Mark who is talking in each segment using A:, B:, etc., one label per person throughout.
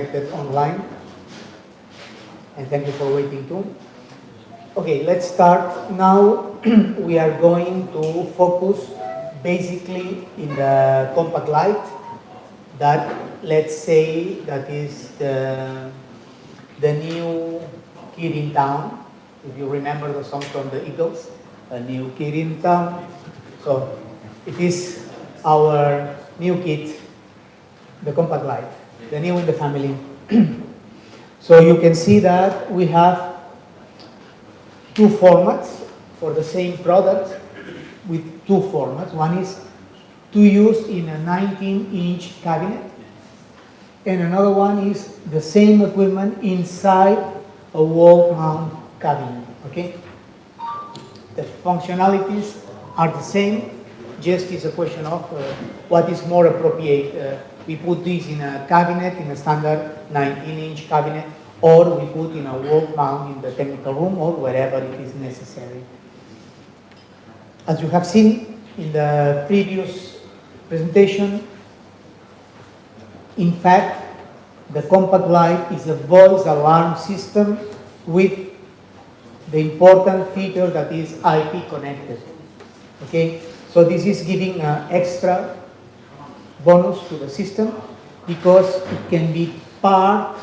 A: online, and thank you for waiting too. Okay, let's start now. We are going to focus basically in the Compact Lite that, let's say, that is the new kid in town. If you remember the song from the Eagles, a new kid in town. So it is our new kid, the Compact Lite, the new in the family. So you can see that we have two formats for the same product with two formats. One is to use in a 19-inch cabinet, and another one is the same equipment inside a wall mount cabinet. Okay, the functionalities are the same, just is a question of what is more appropriate. We put this in a cabinet, in a standard 19-inch cabinet, or we put in a wall mount in the technical room or wherever it is necessary. As you have seen in the previous presentation, in fact, the Compact Lite is a voice alarm system with the important feature that is IP connected. Okay, so this is giving an extra bonus to the system because it can be part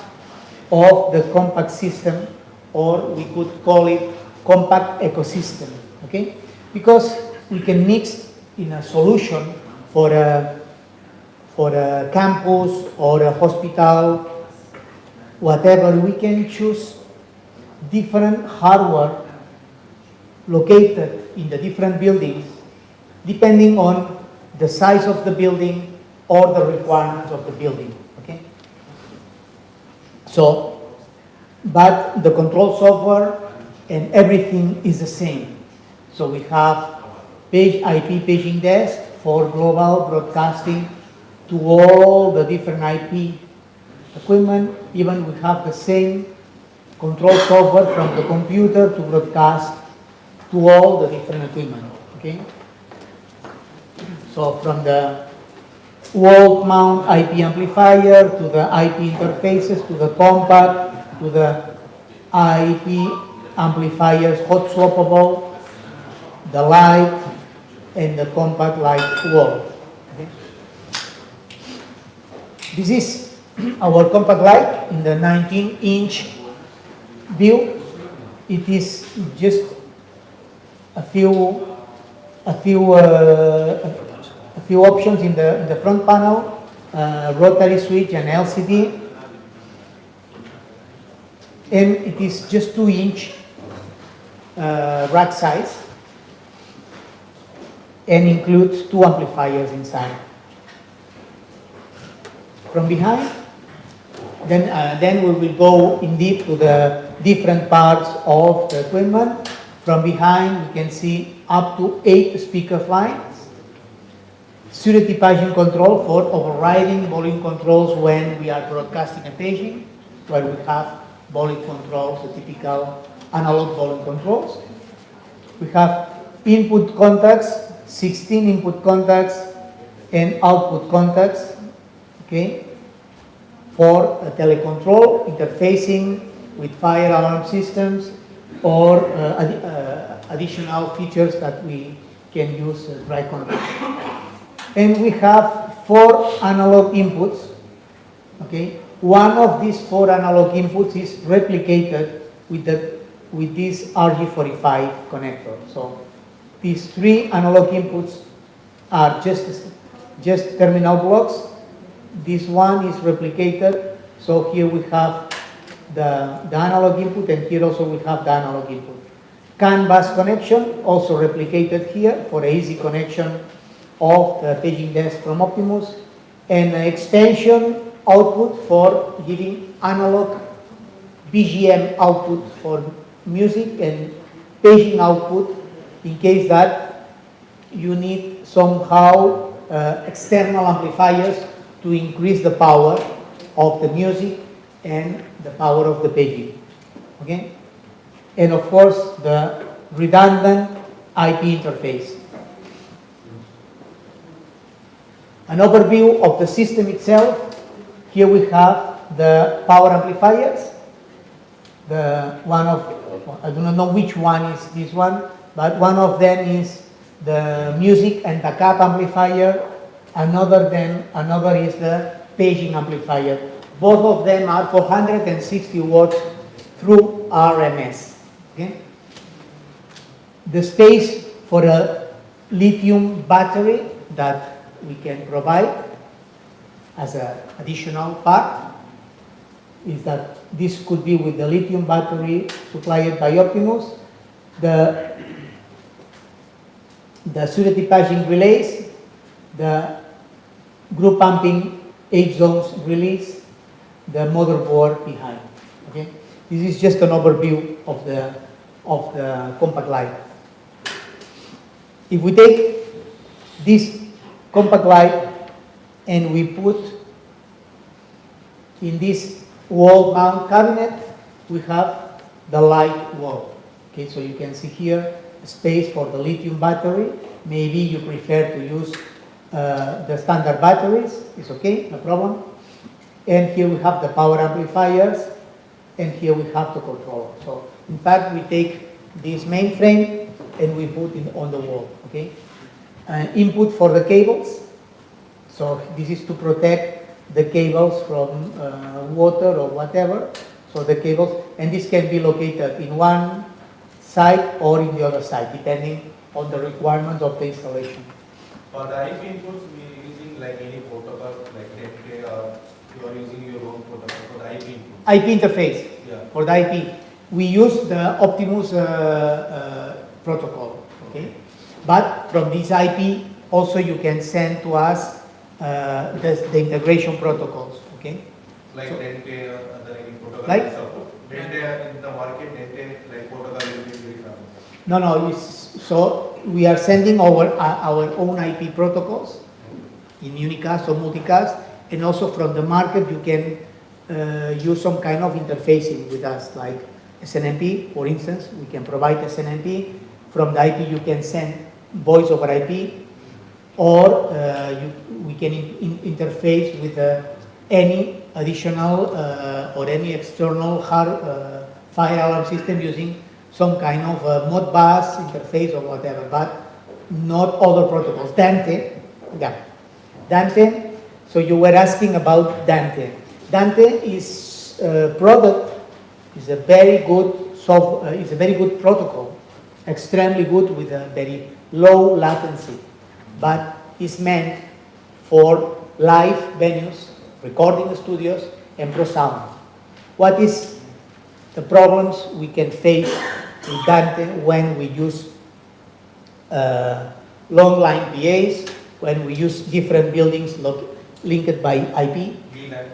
A: of the compact system, or we could call it compact ecosystem. Okay, because we can mix in a solution for a campus or a hospital, whatever. We can choose different hardware located in the different buildings depending on the size of the building or the requirements of the building. Okay? So, but the control software and everything is the same. So we have IP paging desk for global broadcasting to all the different IP equipment. Even we have the same control software from the computer to broadcast to all the different equipment. Okay? So from the wall mount IP amplifier to the IP interfaces to the compact to the IP amplifiers hot swappable, the light, and the Compact Lite wall. Okay. This is our Compact Lite in the 19-inch view. It is just a few options in the front panel, rotary switch and LCD, and it is just 2-inch rack size and includes 2 amplifiers inside. From behind, then we will go in deep to the different parts of the equipment. From behind, we can see up to 8 speaker lines, security paging control for overriding volume controls when we are broadcasting a paging, where we have volume controls, the typical analog volume controls. We have input contacts, 16 input contacts and output contacts, okay, for a telecontrol interfacing with fire alarm systems or additional features that we can use dry contact. And we have 4 analog inputs. Okay, one of these 4 analog inputs is replicated with this RG45 connector. So these 3 analog inputs are just terminal blocks. This one is replicated. So here we have the analog input, and here also we have the analog input. CAN bus connection also replicated here for easy connection of the paging desk from Optimus, and an extension output for giving analog BGM output for music and paging output in case that you need somehow external amplifiers to increase the power of the music and the power of the paging. Okay? And of course the redundant IP interface. An overview of the system itself. Here we have the power amplifiers. The one of, I do not know which one is this one, but one of them is the music and backup amplifier. Another is the paging amplifier. Both of them are 460 watts through RMS. Okay? The space for a lithium battery that we can provide as an additional part is that this could be with the lithium battery supplied by Optimus, the security paging relays, the group pumping 8 zones release, the motherboard behind. Okay, this is just an overview of the Compact Lite. If we take this Compact Lite and we put in this wall mount cabinet, we have the light wall. Okay, so you can see here a space for the lithium battery. Maybe you prefer to use the standard batteries. It's okay, no problem. And here we have the power amplifiers, and here we have the controller. So in fact, we take this mainframe and we put it on the wall. Okay, input for the cables. So this is to protect the cables from water or whatever. So the cables, and this can be located in one side or in the other side, depending on the requirements of the installation.
B: For the IP inputs, we are using like any protocol, like NetK, or you are using your own protocol for the IP input?
A: IP interface.
B: Yeah.
A: For the IP, we use the Optimus protocol. Okay, but from this IP, also you can send to us the integration protocols. Okay.
B: Like
A: so,
B: NetK or other any protocol.
A: Like
B: NetK in the market, NetK like protocol will be very common.
A: No. So we are sending our own IP protocols in unicast or multicast, and also from the market you can use some kind of interfacing with us, like SNMP, for instance. We can provide SNMP. From the IP you can send voice over IP, or we can interface with any additional or any external fire alarm system using some kind of Modbus interface or whatever, but not other protocols. Dante, yeah. Dante, so you were asking about Dante. Dante is a product, is a very good is a very good protocol, extremely good with a very low latency, but is meant for live venues, recording studios, and pro sound. What is the problems we can face with Dante when we use long line PAs, when we use different buildings linked by IP?
B: VLAN.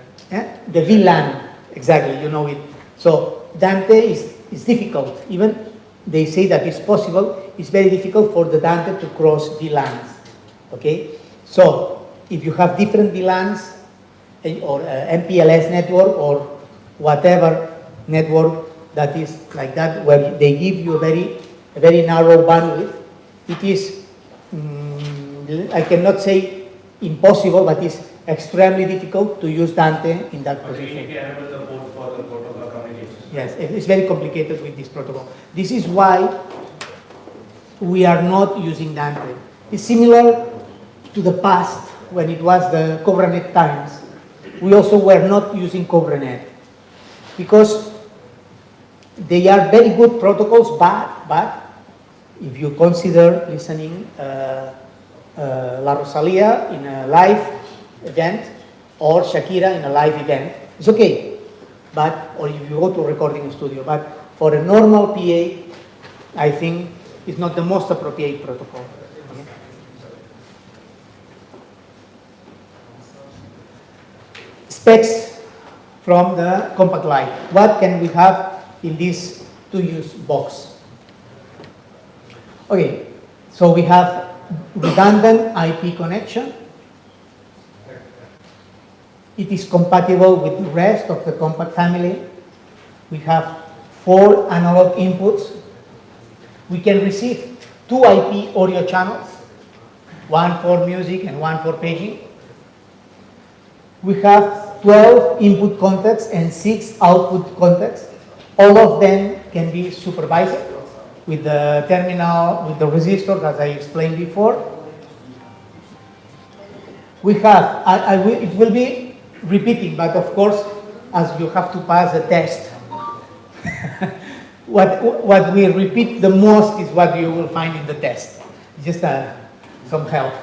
A: The VLAN, exactly, you know it. So Dante is difficult. Even they say that it's possible. It's very difficult for the Dante to cross VLANs. Okay, so if you have different VLANs or MPLS network or whatever network that is like that, where they give you a very narrow bandwidth, it is I cannot say impossible, but it's extremely difficult to use Dante in that position.
B: You need to enable the port for the protocol communication.
A: Yes, it's very complicated with this protocol. This is why we are not using Dante. It's similar to the past when it was the CobraNet times. We also were not using CobraNet because they are very good protocols, but if you consider listening La Rosalia in a live event or Shakira in a live event, it's okay. But, or if you go to a recording studio, but for a normal PA, I think it's not the most appropriate protocol. Okay. Specs from the Compact Lite. What can we have in this two-use box? Okay, so we have redundant IP connection. It is compatible with the rest of the Compact family. We have 4 analog inputs. We can receive 2 IP audio channels, one for music and one for paging. We have 12 input contacts and 6 output contacts. All of them can be supervised with the terminal, with the resistors, as I explained before. We have, it will be repeating, but of course, as you have to pass the test, what we repeat the most is what you will find in the test. Just some help.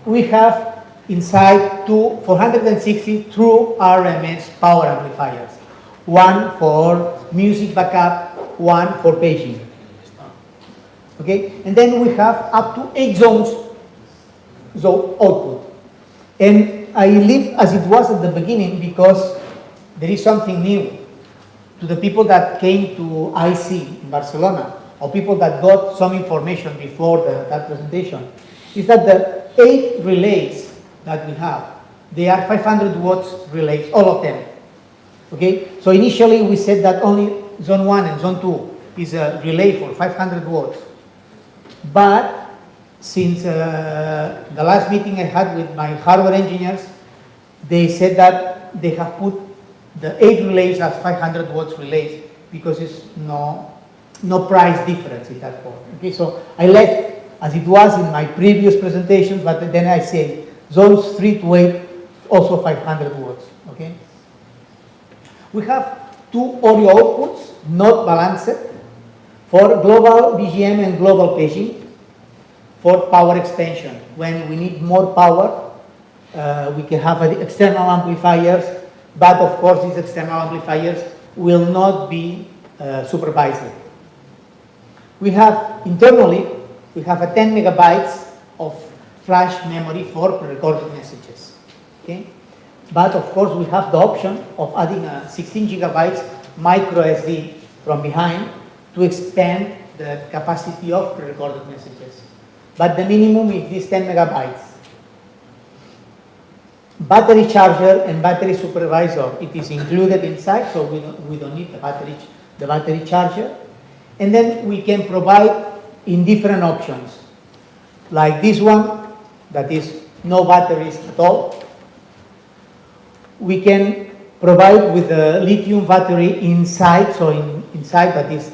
A: We have inside 460 true RMS power amplifiers. One for music backup, one for paging. Okay, and then we have up to 8 zones output. And I leave as it was at the beginning because there is something new. To the people that came to IC in Barcelona, or people that got some information before that presentation, is that the 8 relays that we have, they are 500 watts relays, all of them. Okay, so initially we said that only zone 1 and zone 2 is a relay for 500 watts. But since the last meeting I had with my hardware engineers, they said that they have put the 8 relays as 500 watts relays because it's no price difference in that point. Okay, so I left as it was in my previous presentations, but then I say zones 3 to 8 also 500 watts. Okay, we have 2 audio outputs not balanced for global BGM and global paging for power expansion. When we need more power, we can have external amplifiers. But of course, these external amplifiers will not be supervised. We have internally, we have a 10 megabytes of flash memory for pre-recorded messages. Okay? But of course, we have the option of adding a 16 gigabytes micro SD from behind to expand the capacity of pre-recorded messages. But the minimum is this 10 megabytes. Battery charger and battery supervisor, it is included inside, so we don't need the battery charger. And then we can provide in different options, like this one, that is no batteries at all. We can provide with a lithium battery inside, so inside that is,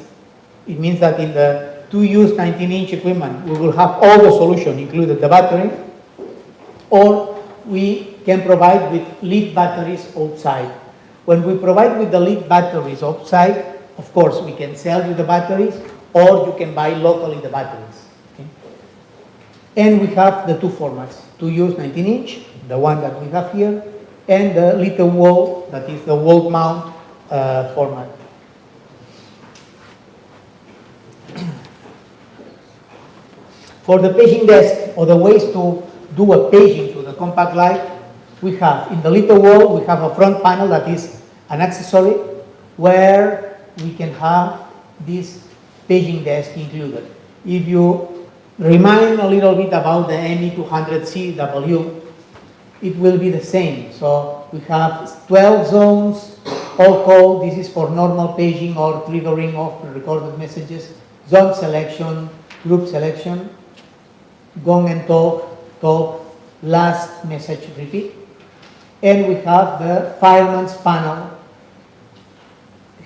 A: it means that in the 2-use 19-inch equipment, we will have all the solution, included the battery, or we can provide with lead batteries outside. When we provide with the lead batteries outside, of course, we can sell you the batteries, or you can buy locally the batteries. Okay? And we have the 2 formats, 2-use 19-inch, the one that we have here, and the little wall, that is the wall mount format. For the paging desk, or the ways to do a paging to the Compact Lite, we have in the little wall, we have a front panel that is an accessory where we can have this paging desk included. If you remind a little bit about the ME200CW, it will be the same. So we have 12 zones, all called, this is for normal paging or triggering of recorded messages, zone selection, group selection, gong and talk, last message repeat. And we have the fireman's panel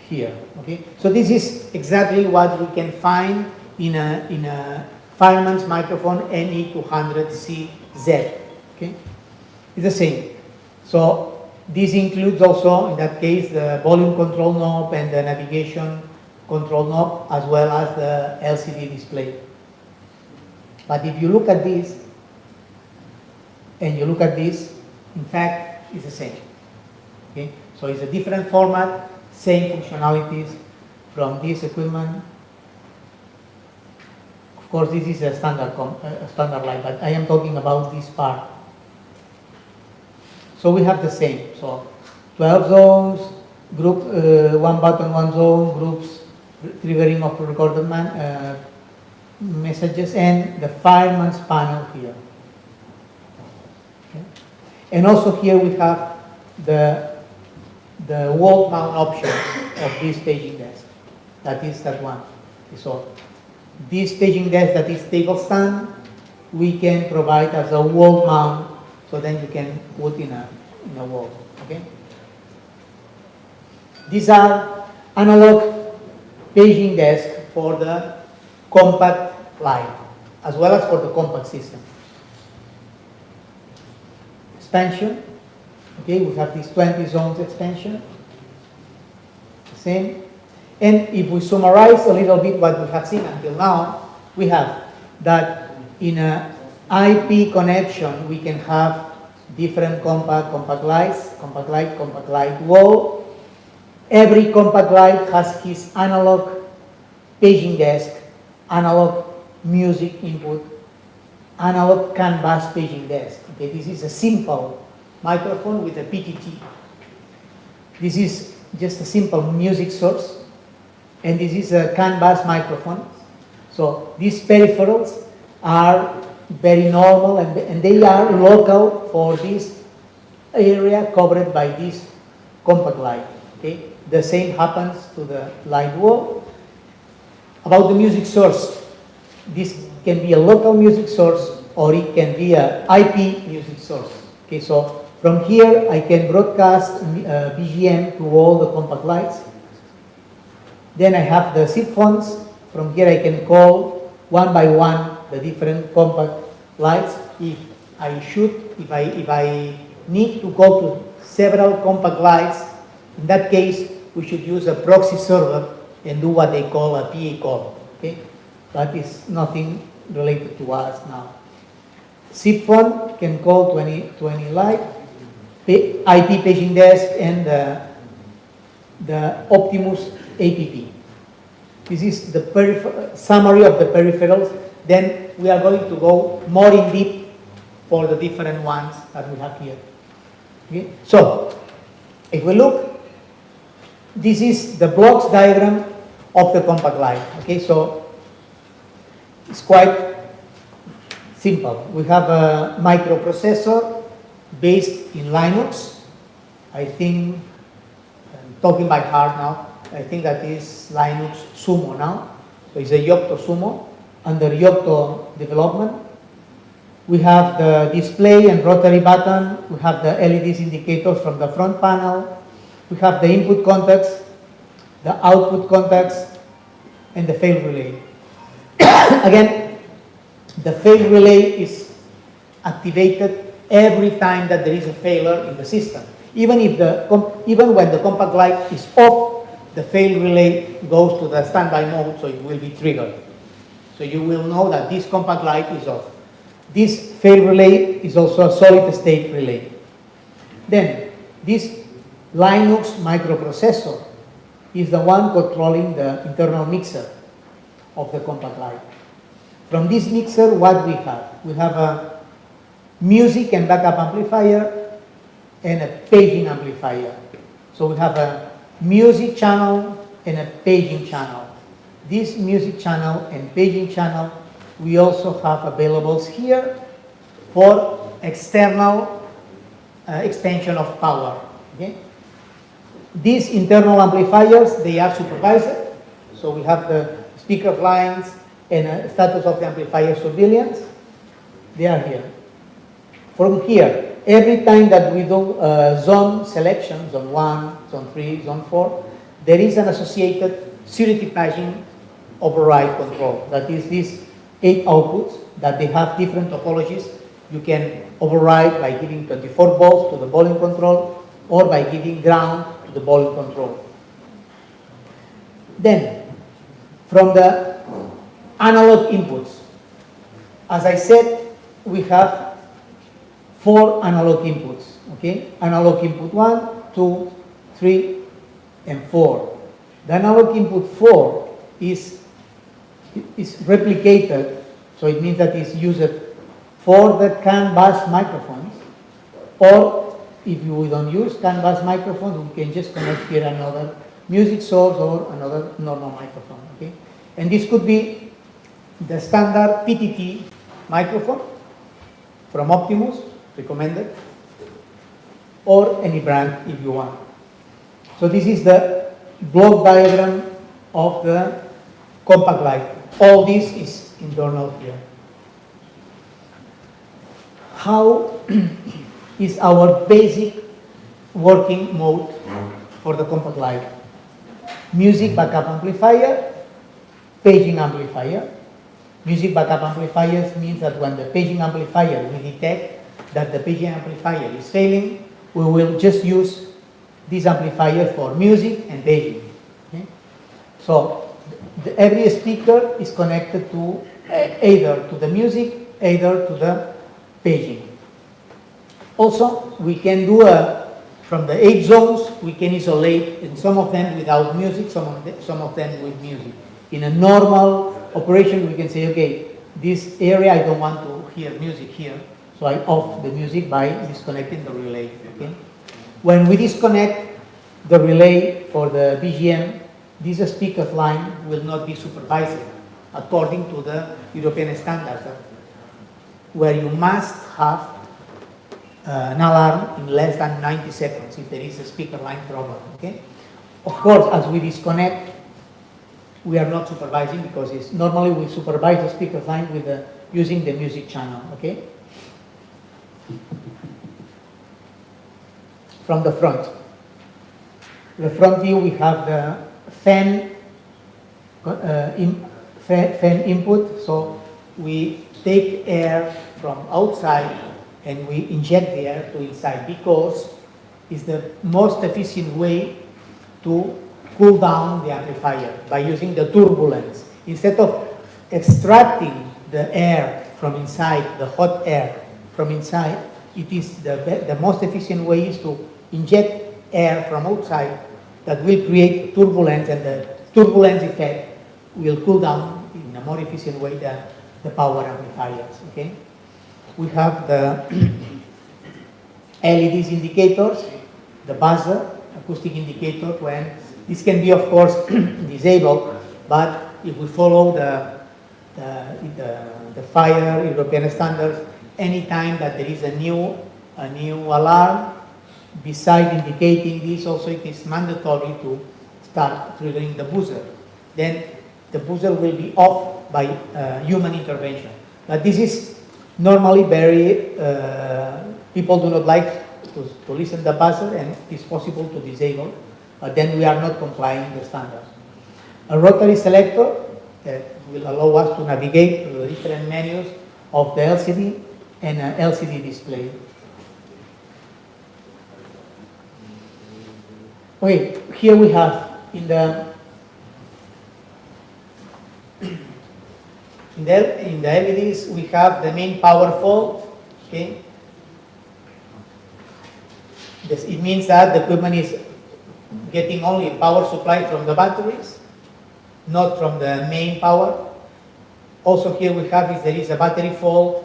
A: here. Okay, so this is exactly what we can find in a fireman's microphone ME200CZ. Okay, it's the same. So this includes also, in that case, the volume control knob and the navigation control knob, as well as the LCD display. But if you look at this, and you look at this, in fact, it's the same. Okay, so it's a different format, same functionalities from this equipment. Of course, this is a standard light, but I am talking about this part. So we have the same. So 12 zones, group, 1 button, 1 zone, groups, triggering of recorded messages, and the fireman's panel here. Okay. And also here we have the wall mount option of this paging desk. That is that one. So this paging desk that is table stand, we can provide as a wall mount so then you can put in a wall, okay? These are analog paging desk for the Compact Lite, as well as for the compact system. Expansion, okay, we have this 20 zones expansion, same. And if we summarize a little bit what we have seen until now, we have that in a IP connection, we can have different compact lights, compact light wall. Every compact light has his analog paging desk, analog music input, analog CAN bus paging desk. Okay, this is a simple microphone with a PTT. This is just a simple music source, and this is a CAN bus microphone. So these peripherals are very normal, and they are local for this area covered by this compact light. Okay, the same happens to the light wall. About the music source, this can be a local music source or it can be a IP music source. Okay, so from here I can broadcast BGM to all the compact lights. Then I have the SIP phones. From here I can call one by one the different compact lights. If I need to go to several compact lights, in that case we should use a proxy server and do what they call a PA call. Okay, that is nothing related to us now. SIP phone can call 20 light, IP paging desk, and the Optimus APP. This is the summary of the peripherals. Then we are going to go more in deep for the different ones that we have here. Okay? So, if we look, this is the blocks diagram of the compact light. Okay, so it's quite simple. We have a microprocessor based in Linux. I think, I'm talking by heart now, I think that is Linux Sumo now. So it's a Yocto Sumo under Yocto development. We have the display and rotary button. We have the LEDs indicators from the front panel. We have the input contacts, the output contacts, and the fail relay. Again, the fail relay is activated every time that there is a failure in the system. Even when the compact light is off, the fail relay goes to the standby mode, so it will be triggered. So you will know that this compact light is off. This fail relay is also a solid state relay. Then, this Linux microprocessor is the one controlling the internal mixer of the compact light. From this mixer, what we have? We have a music and backup amplifier and a paging amplifier. So we have a music channel and a paging channel. This music channel and paging channel we also have available here for external expansion of power. Okay? These internal amplifiers, they are supervised. So we have the speaker lines and status of the amplifier surveillance. They are here. From here, every time that we do zone selection, zone 1, zone 3, zone 4, there is an associated security paging override control. That is these 8 outputs that they have different topologies. You can override by giving 24 volts to the volume control or by giving ground to the volume control. Then, from the analog inputs, as I said, we have 4 analog inputs. Okay, analog input 1, 2, 3, and 4. The analog input 4 is replicated, so it means that it's used for the CAN bus microphones, or if we don't use CAN bus microphones, we can just connect here another music source or another normal microphone. Okay, and this could be the standard PTT microphone from Optimus, recommended, or any brand if you want. So this is the block diagram of the compact light. All this is internal here. how is our basic working mode for the Compact Lite. Music backup amplifier, paging amplifier. Music backup amplifiers means that when the paging amplifier will detect that the paging amplifier is failing, we will just use this amplifier for music and paging. Okay? So every speaker is connected to either to the music, either to the paging. Also, we can do from the 8 zones, we can isolate, and some of them without music, some of them with music. In a normal operation, we can say, okay, this area I don't want to hear music here, so I off the music by disconnecting the relay. Okay? When we disconnect the relay for the BGM, this speaker line will not be supervised according to the European standards, where you must have an alarm in less than 90 seconds if there is a speaker line problem. Okay? Of course, as we disconnect, we are not supervising because normally we supervise the speaker line with using the music channel. Okay? From the front view, we have the fan input. So we take air from outside and we inject the air to inside because it's the most efficient way to cool down the amplifier by using the turbulence. Instead of extracting the air from inside, the hot air from inside, it is the most efficient way is to inject air from outside that will create turbulence, and the turbulence effect will cool down in a more efficient way than the power amplifiers. Okay? We have the LEDs indicators, the buzzer, acoustic indicator, when this can be, of course, disabled, but if we follow the fire European standards, anytime that there is a new alarm, beside indicating this, also it is mandatory to start triggering the buzzer. Then the buzzer will be off by human intervention. But this is normally very, people do not like to listen to the buzzer, and it's possible to disable. Then we are not complying the standards. A rotary selector that will allow us to navigate through the different menus of the LCD and an LCD display. Okay, here we have in the LEDs we have the main power fault. Okay, it means that the equipment is getting only power supply from the batteries, not from the main power. Also here we have if there is a battery fault,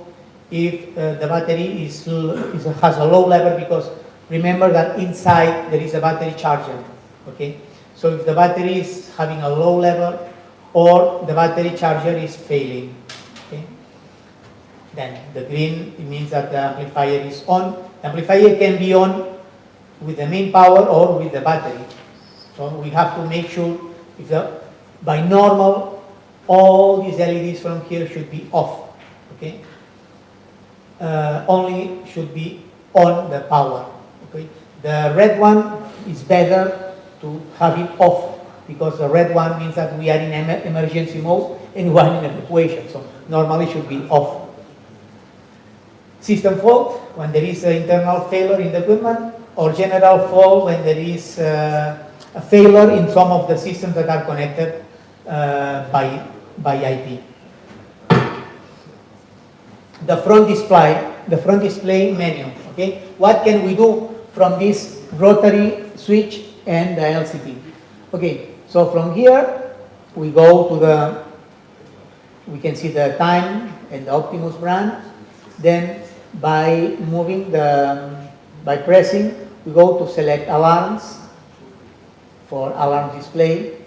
A: if the battery has a low level, because remember that inside there is a battery charger. Okay, so if the battery is having a low level or the battery charger is failing, okay, then the green, it means that the amplifier is on. The amplifier can be on with the main power or with the battery. So we have to make sure if by normal all these LEDs from here should be off. Okay, only should be on the power. Okay, the red one is better to have it off because the red one means that we are in emergency mode and we are in evacuation. So normally should be off. System fault when there is an internal failure in the equipment, or general fault when there is a failure in some of the systems that are connected by IP. The front display menu. Okay, what can we do from this rotary switch and the LCD? Okay, so from here we go to we can see the time and the Optimus brand. Then by pressing, we go to select alarms for alarm display,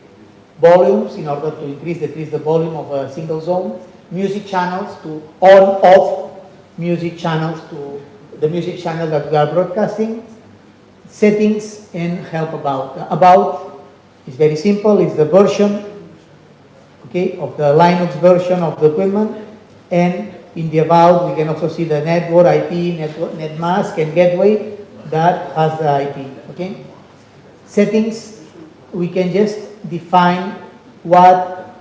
A: volumes in order to decrease the volume of a single zone, music channels to on off music channels to the music channel that we are broadcasting, settings and help about. About is very simple, it's the version, okay, of the Linux version of the equipment, and in the about, we can also see the network IP, net mask, and gateway that has the IP. Okay. Settings, we can just define what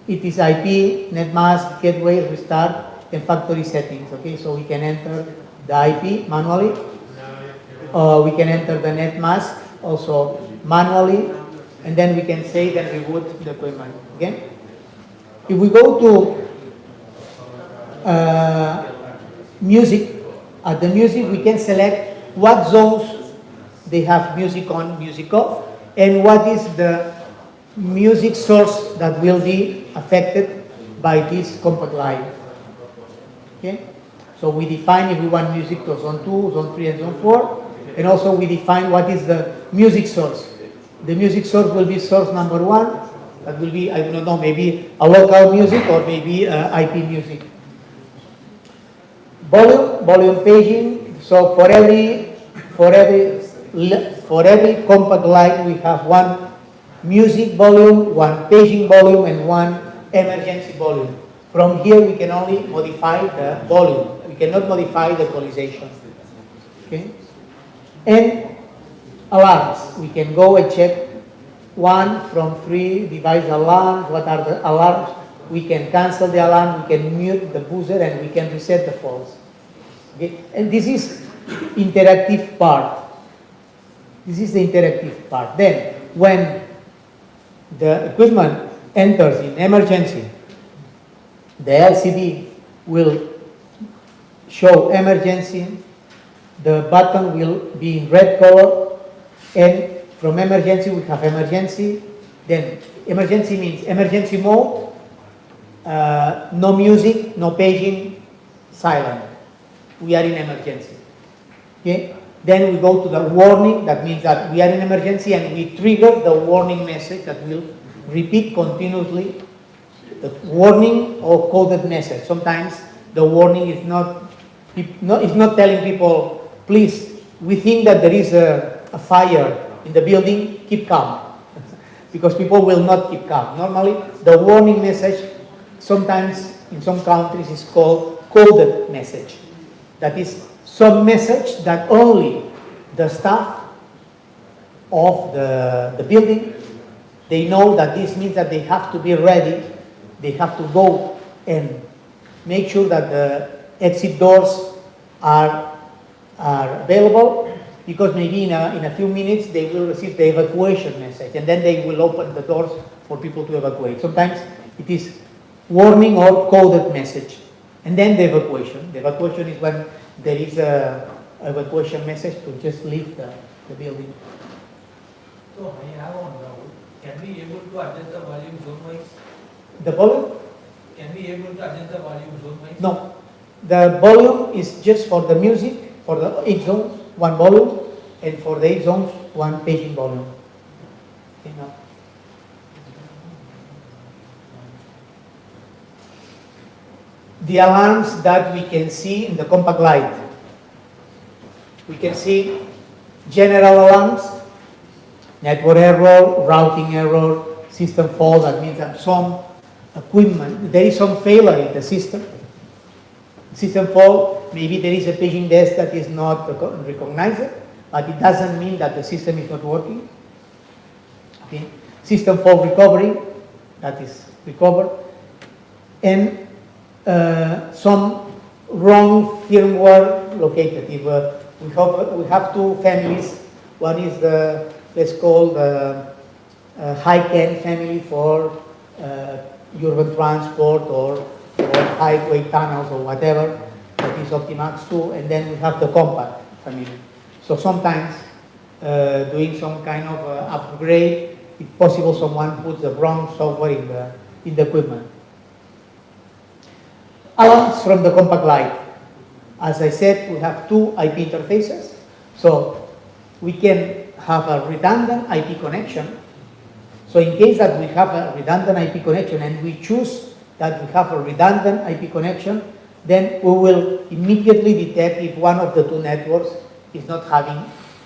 A: it is: IP, net mask, gateway, restart, and factory settings. Okay, so we can enter the IP manually. We can enter the net mask also manually, and then we can save and reboot the equipment. Okay. If we go to music, at the music we can select what zones they have music on, music off, and what is the music source that will be affected by this Compact Lite. Okay? So we define if we want music to zone 2, zone 3, and zone 4, and also we define what is the music source. The music source will be source number 1, that will be, I don't know, maybe a local music or maybe IP music. Volume paging. So for every Compact Lite we have one music volume, one paging volume, and one emergency volume. From here we can only modify the volume. We cannot modify the equalization. Okay? And alarms. We can go and check 1 from 3 device alarms. What are the alarms? We can cancel the alarm, we can mute the buzzer, and we can reset the false. Okay? And this is interactive part. This is the interactive part. Then, when the equipment enters in emergency, the LCD will show emergency, the button will be in red color, and from emergency we have emergency. Then emergency means emergency mode, no music, no paging, silent. We are in emergency. Okay? Then we go to the warning. That means that we are in emergency and we trigger the warning message that will repeat continuously. The warning or coded message. Sometimes the warning is not telling people, please, we think that there is a fire in the building, keep calm. Because people will not keep calm. Normally, the warning message, sometimes in some countries, is called coded message. That is some message that only the staff of the building, they know that this means that they have to be ready. They have to go and make sure that the exit doors are available, because maybe in a few minutes they will receive the evacuation message, and then they will open the doors for people to evacuate. Sometimes it is warning or coded message. And then the evacuation. The evacuation is when there is a evacuation message to just leave the building.
C: So I have one doubt. Can we able to adjust the volume zone-wise?
A: The volume?
C: Can we able to adjust the volume zone-wise?
A: No. The volume is just for the music, for the 8 zones, one volume, and for the 8 zones, one paging volume. Okay, now. The alarms that we can see in the Compact Lite. We can see general alarms, network error, routing error, system fault. That means that some equipment, there is some failure in the system. System fault, maybe there is a paging desk that is not recognized, but it doesn't mean that the system is not working. Okay. System fault recovery, that is recovered. And some wrong firmware located. If we have two families, one is the, let's call the high-end family for urban transport or highway tunnels or whatever, that is Optimus 2, and then we have the compact family. So sometimes doing some kind of upgrade, if possible someone puts the wrong software in the equipment. Alarms from the Compact Lite. As I said, we have two IP interfaces. So we can have a redundant IP connection. So in case that we have a redundant IP connection and we choose that we have a redundant IP connection, then we will immediately detect if one of the two networks is not having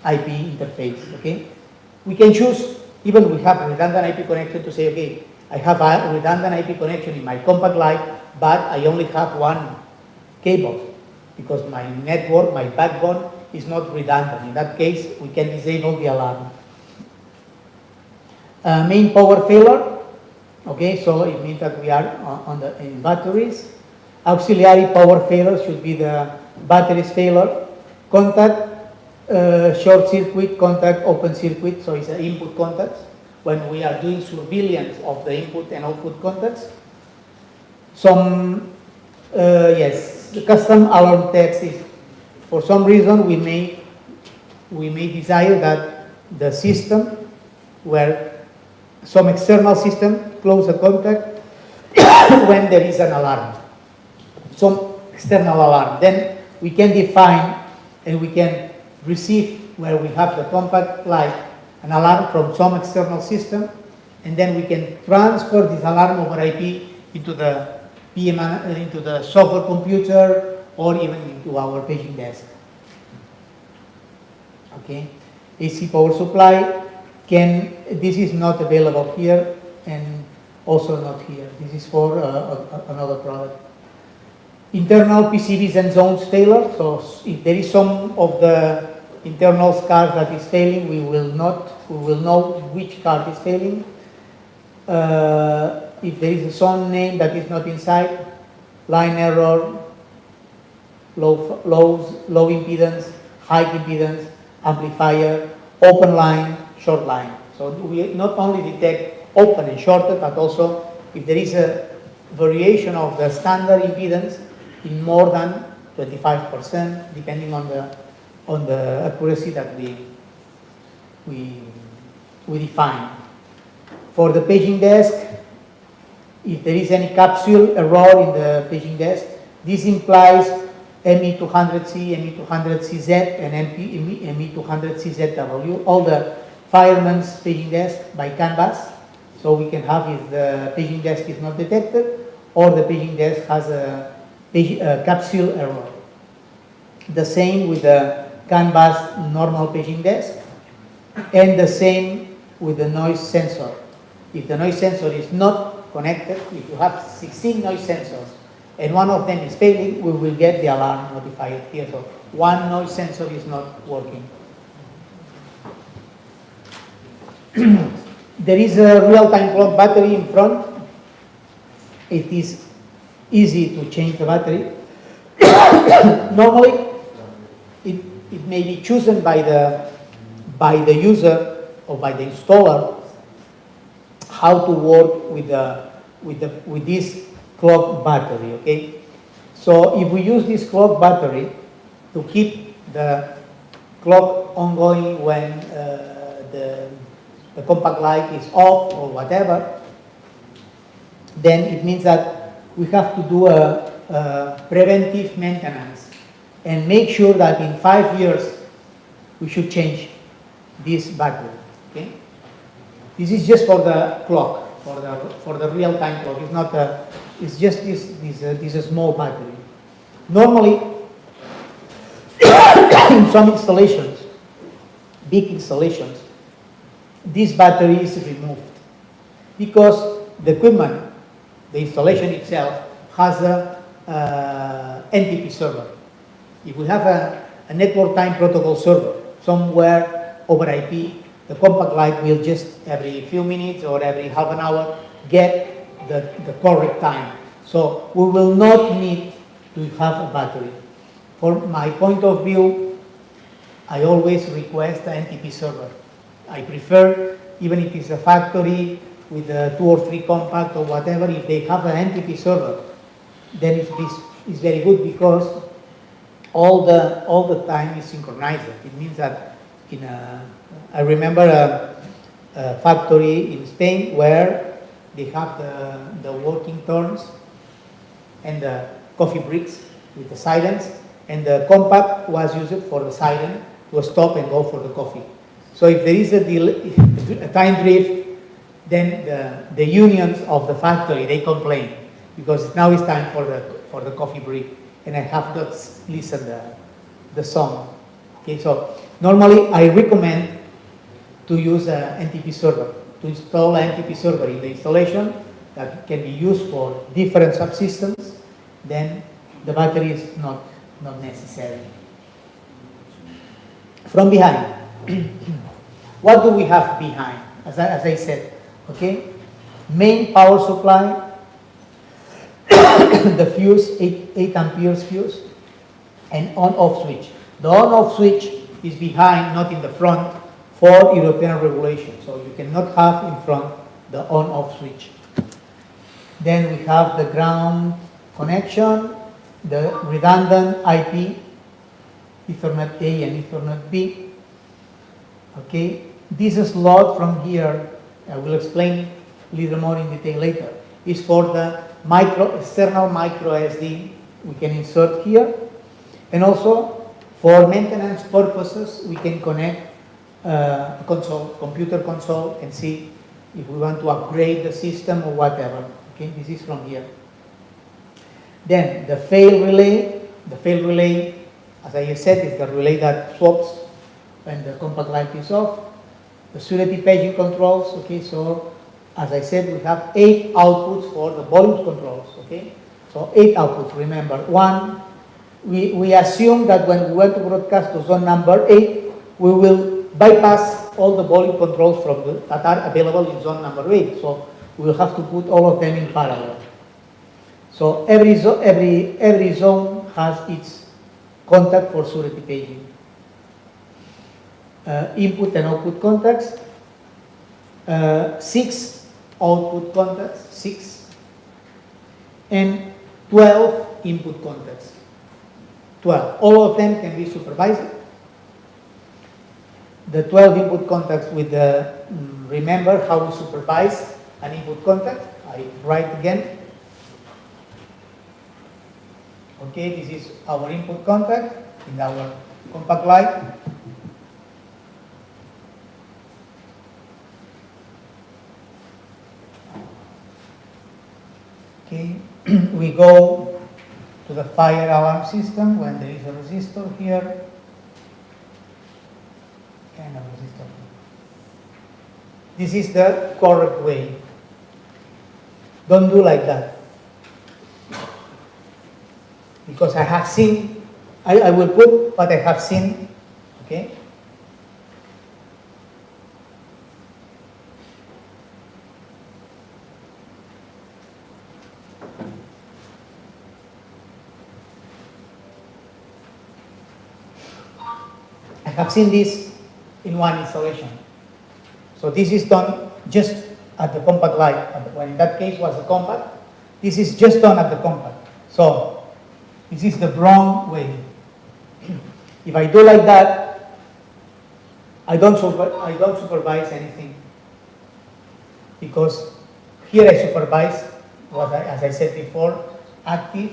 A: IP interface. Okay? We can choose, even we have a redundant IP connection, to say, okay, I have a redundant IP connection in my Compact Lite, but I only have one cable because my network, my backbone is not redundant. In that case, we can disable the alarm. Main power failure, okay, so it means that we are in batteries. Auxiliary power failure should be the batteries failure. Contact, short circuit, contact, open circuit, so it's an input contacts when we are doing surveillance of the input and output contacts. Some, yes, the custom alarm text is, for some reason we may desire that the system where some external system close a contact when there is an alarm, some external alarm. Then we can define and we can receive where we have the compact light an alarm from some external system, and then we can transfer this alarm over IP into the into the software computer or even into our paging desk. Okay, AC power supply this is not available here and also not here. This is for another product. Internal PCBs and zones failure. So if there is some of the internal card that is failing, we will know which card is failing. If there is a zone name that is not inside, line error, low impedance, high impedance, amplifier, open line, short line. So we not only detect open and shorted, but also if there is a variation of the standard impedance in more than 25%, depending on the accuracy that we define. For the paging desk, if there is any capsule error in the paging desk, this implies ME200C, ME200CZ, and ME200CZW, all the fireman's paging desk by canvas. So we can have if the paging desk is not detected or the paging desk has a capsule error. The same with the canvas normal paging desk, and the same with the noise sensor. If the noise sensor is not connected, if you have 16 noise sensors and one of them is failing, we will get the alarm notified here. So one noise sensor is not working. There is a real-time clock battery in front. It is easy to change the battery. Normally, it may be chosen by the user or by the installer how to work with this clock battery. Okay, so if we use this clock battery to keep the clock ongoing when the compact light is off or whatever, then it means that we have to do a preventive maintenance and make sure that in 5 years we should change this battery. Okay, this is just for the clock, for the real-time clock. It's not it's just this small battery. Normally, in some installations, big installations, this battery is removed because the equipment, the installation itself, has a NTP server. If we have a network time protocol server somewhere over IP, the compact light will just every few minutes or every half an hour get the correct time. So we will not need to have a battery. From my point of view, I always request an NTP server. I prefer, even if it's a factory with 2 or 3 compact or whatever, if they have an NTP server, then it's very good because all the time is synchronized. It means that I remember a factory in Spain where they have the working turns and the coffee breaks with the silence, and the compact was used for the siren to stop and go for the coffee. So if there is a time drift, then the unions of the factory, they complain because now it's time for the coffee break and I have to listen the song. Okay, so normally I recommend to use an NTP server, to install an NTP server in the installation, that can be used for different subsystems, then the battery is not necessary. From behind, what do we have behind? As I said, okay, main power supply, the fuse, 8 amperes fuse, and on-off switch. The on-off switch is behind, not in the front, for European regulation. So you cannot have in front the on-off switch. Then we have the ground connection, the redundant IP, Ethernet A and Ethernet B. Okay, this slot from here, I will explain a little more in detail later, is for the external micro SD we can insert here, and also for maintenance purposes we can connect a computer console, and see if we want to upgrade the system or whatever. Okay, this is from here. Then the fail relay. The fail relay, as I said, is the relay that swaps when the compact light is off. The security paging controls. Okay, so as I said, we have 8 outputs for the volume controls. Okay, so 8 outputs. Remember, one, we assume that when we want to broadcast to zone number 8, we will bypass all the volume controls that are available in zone number 8. So we will have to put all of them in parallel. So every zone has its contact for security paging. Input and output contacts, 6 output contacts, 6, and 12 input contacts. 12. All of them can be supervised. The 12 input contacts with the, remember how we supervise an input contact. I write again. Okay, this is our input contact in our compact light. Okay, we go to the fire alarm system when there is a resistor here. Kind of resistor. This is the correct way. Don't do like that. Because I have seen, I will put what I have seen, okay? I have seen this in one installation. So this is done just at the compact light. When in that case was a compact, this is just done at the compact. So this is the wrong way. If I do like that, I don't supervise anything, because here I supervise what as I said before, active,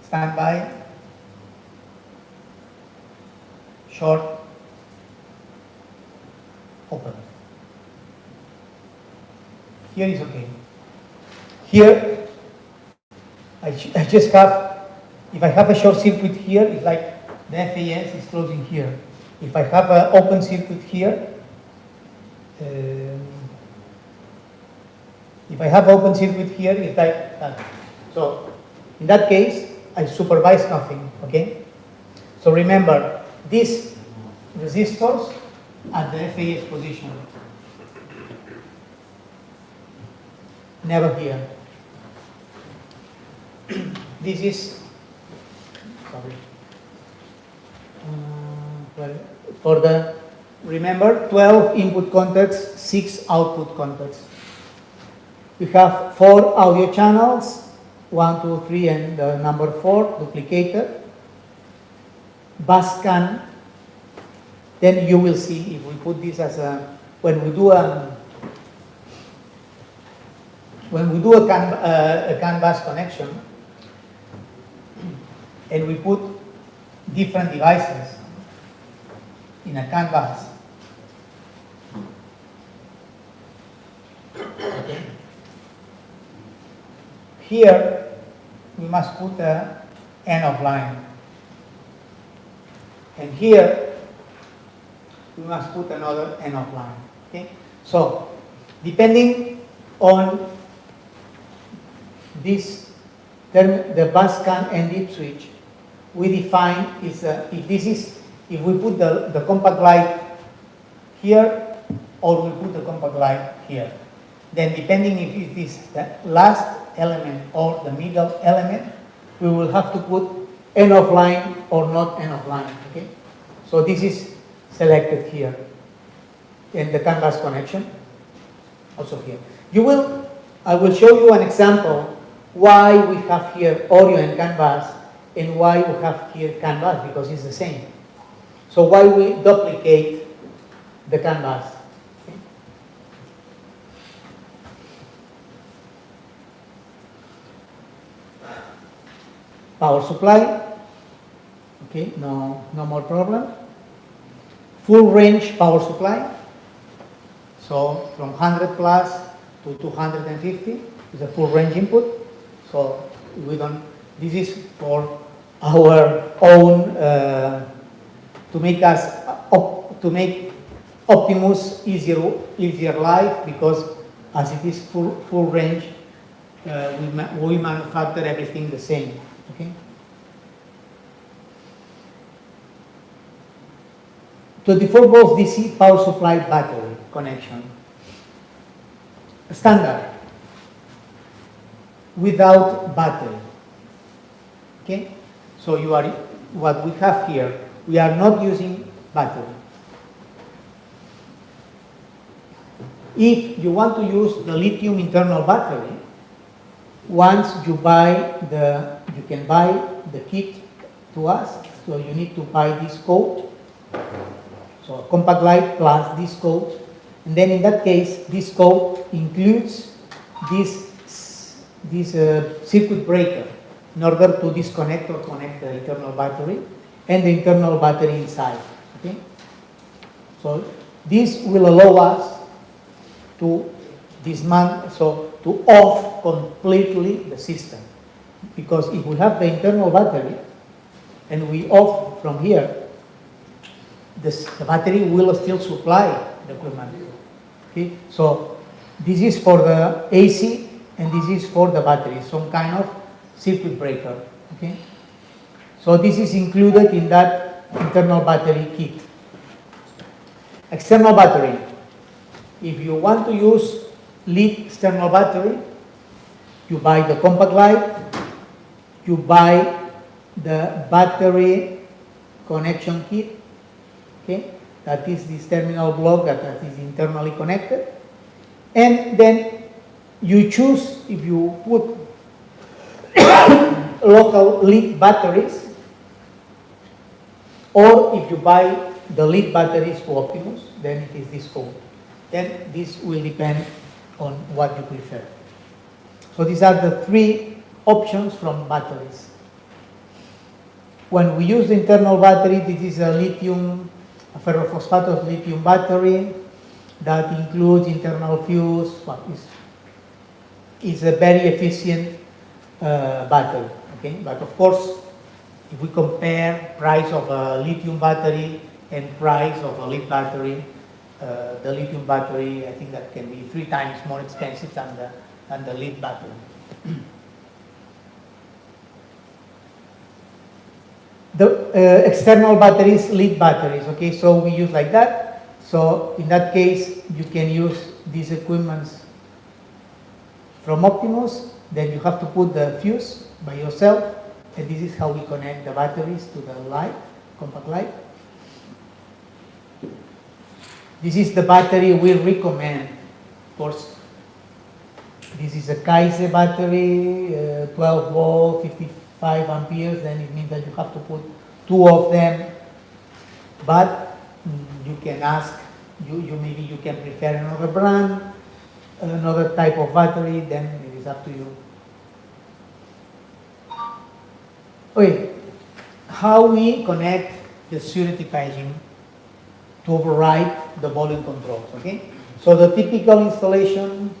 A: standby, short, open. Here is okay. Here I just have, if I have a short circuit here, it's like the FAS is closing here. If I have an open circuit here, if I have open circuit here, it's like that. So in that case, I supervise nothing, okay? So remember, these resistors at the FAS position. Never here. This is, sorry, well, for the, remember, 12 input contacts, 6 output contacts. We have 4 audio channels, 1, 2, 3, and the number 4, duplicated. Bus scan, then you will see, if we put this as a, when we do a CAN bus connection, and we put different devices in a CAN bus. Okay. Here, we must put an end of line. And here, we must put another end of line. Okay? So, Depending on this term, the bus scan and dip switch, we define if we put the compact light here or we put the compact light here. Then depending if it is the last element or the middle element, we will have to put end of line or not end of line, okay? So this is selected here in the canvas connection, also here. I will show you an example why we have here audio and canvas and why we have here canvas, because it's the same. So why we duplicate the canvas. Okay. Power supply, okay, no more problem. Full range power supply, so from 100 plus to 250 is a full range input. So this is for our own, to make Optimus easier life, because as it is full range, we manufacture everything the same, okay? 24 volts DC power supply battery connection. Standard. Without battery. Okay? So what we have here, we are not using battery. If you want to use the lithium internal battery, once you can buy the kit to us, so you need to buy this code. So a compact light plus this code, and then in that case, this code includes this circuit breaker in order to disconnect or connect the internal battery and the internal battery inside. Okay, so this will allow us to to off completely the system, because if we have the internal battery and we off from here, the battery will still supply the equipment. Okay, so this is for the AC and this is for the battery, some kind of circuit breaker. Okay, so this is included in that internal battery kit. External battery. If you want to use lead external battery, you buy the compact light, you buy the battery connection kit. Okay, that is this terminal block that is internally connected, and then you choose if you put local lead batteries or if you buy the lead batteries for Optimus, then it is this code. Then this will depend on what you prefer. So these are the three options from batteries. When we use the internal battery, this is a ferrophosphatous lithium battery that includes internal fuse. Is a very efficient battery. Okay, but of course, if we compare price of a lithium battery and price of a lead battery, the lithium battery, I think that can be 3 times more expensive than the lead battery. The external batteries, lead batteries, okay, so we use like that. So in that case, you can use these equipments from Optimus, then you have to put the fuse by yourself, and this is how we connect the batteries to the light, compact light. This is the battery we recommend. Of course, this is a Kaise battery, 12 volt, 55 amperes, then it means that you have to put 2 of them, but you can ask, maybe you can prefer another brand, another type of battery, then it is up to you. Okay, how we connect the security paging to override the volume controls, okay? So the typical installation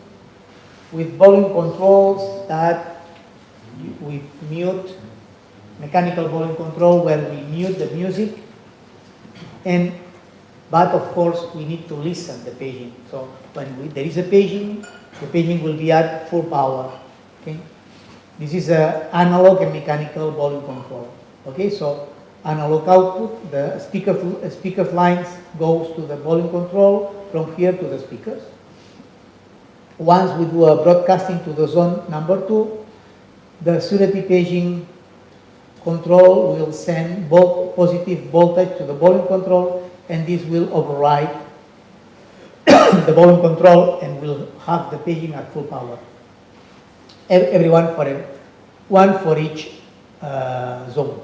A: with volume controls that we mute, mechanical volume control where we mute the music, and but of course we need to listen the paging. So when there is a paging, the paging will be at full power. Okay, this is a analog and mechanical volume control. Okay, so analog output, the speaker lines goes to the volume control from here to the speakers. Once we do a broadcasting to the zone number 2, the surety paging control will send both positive voltage to the volume control, and this will override the volume control and will have the paging at full power. Everyone one for each zone.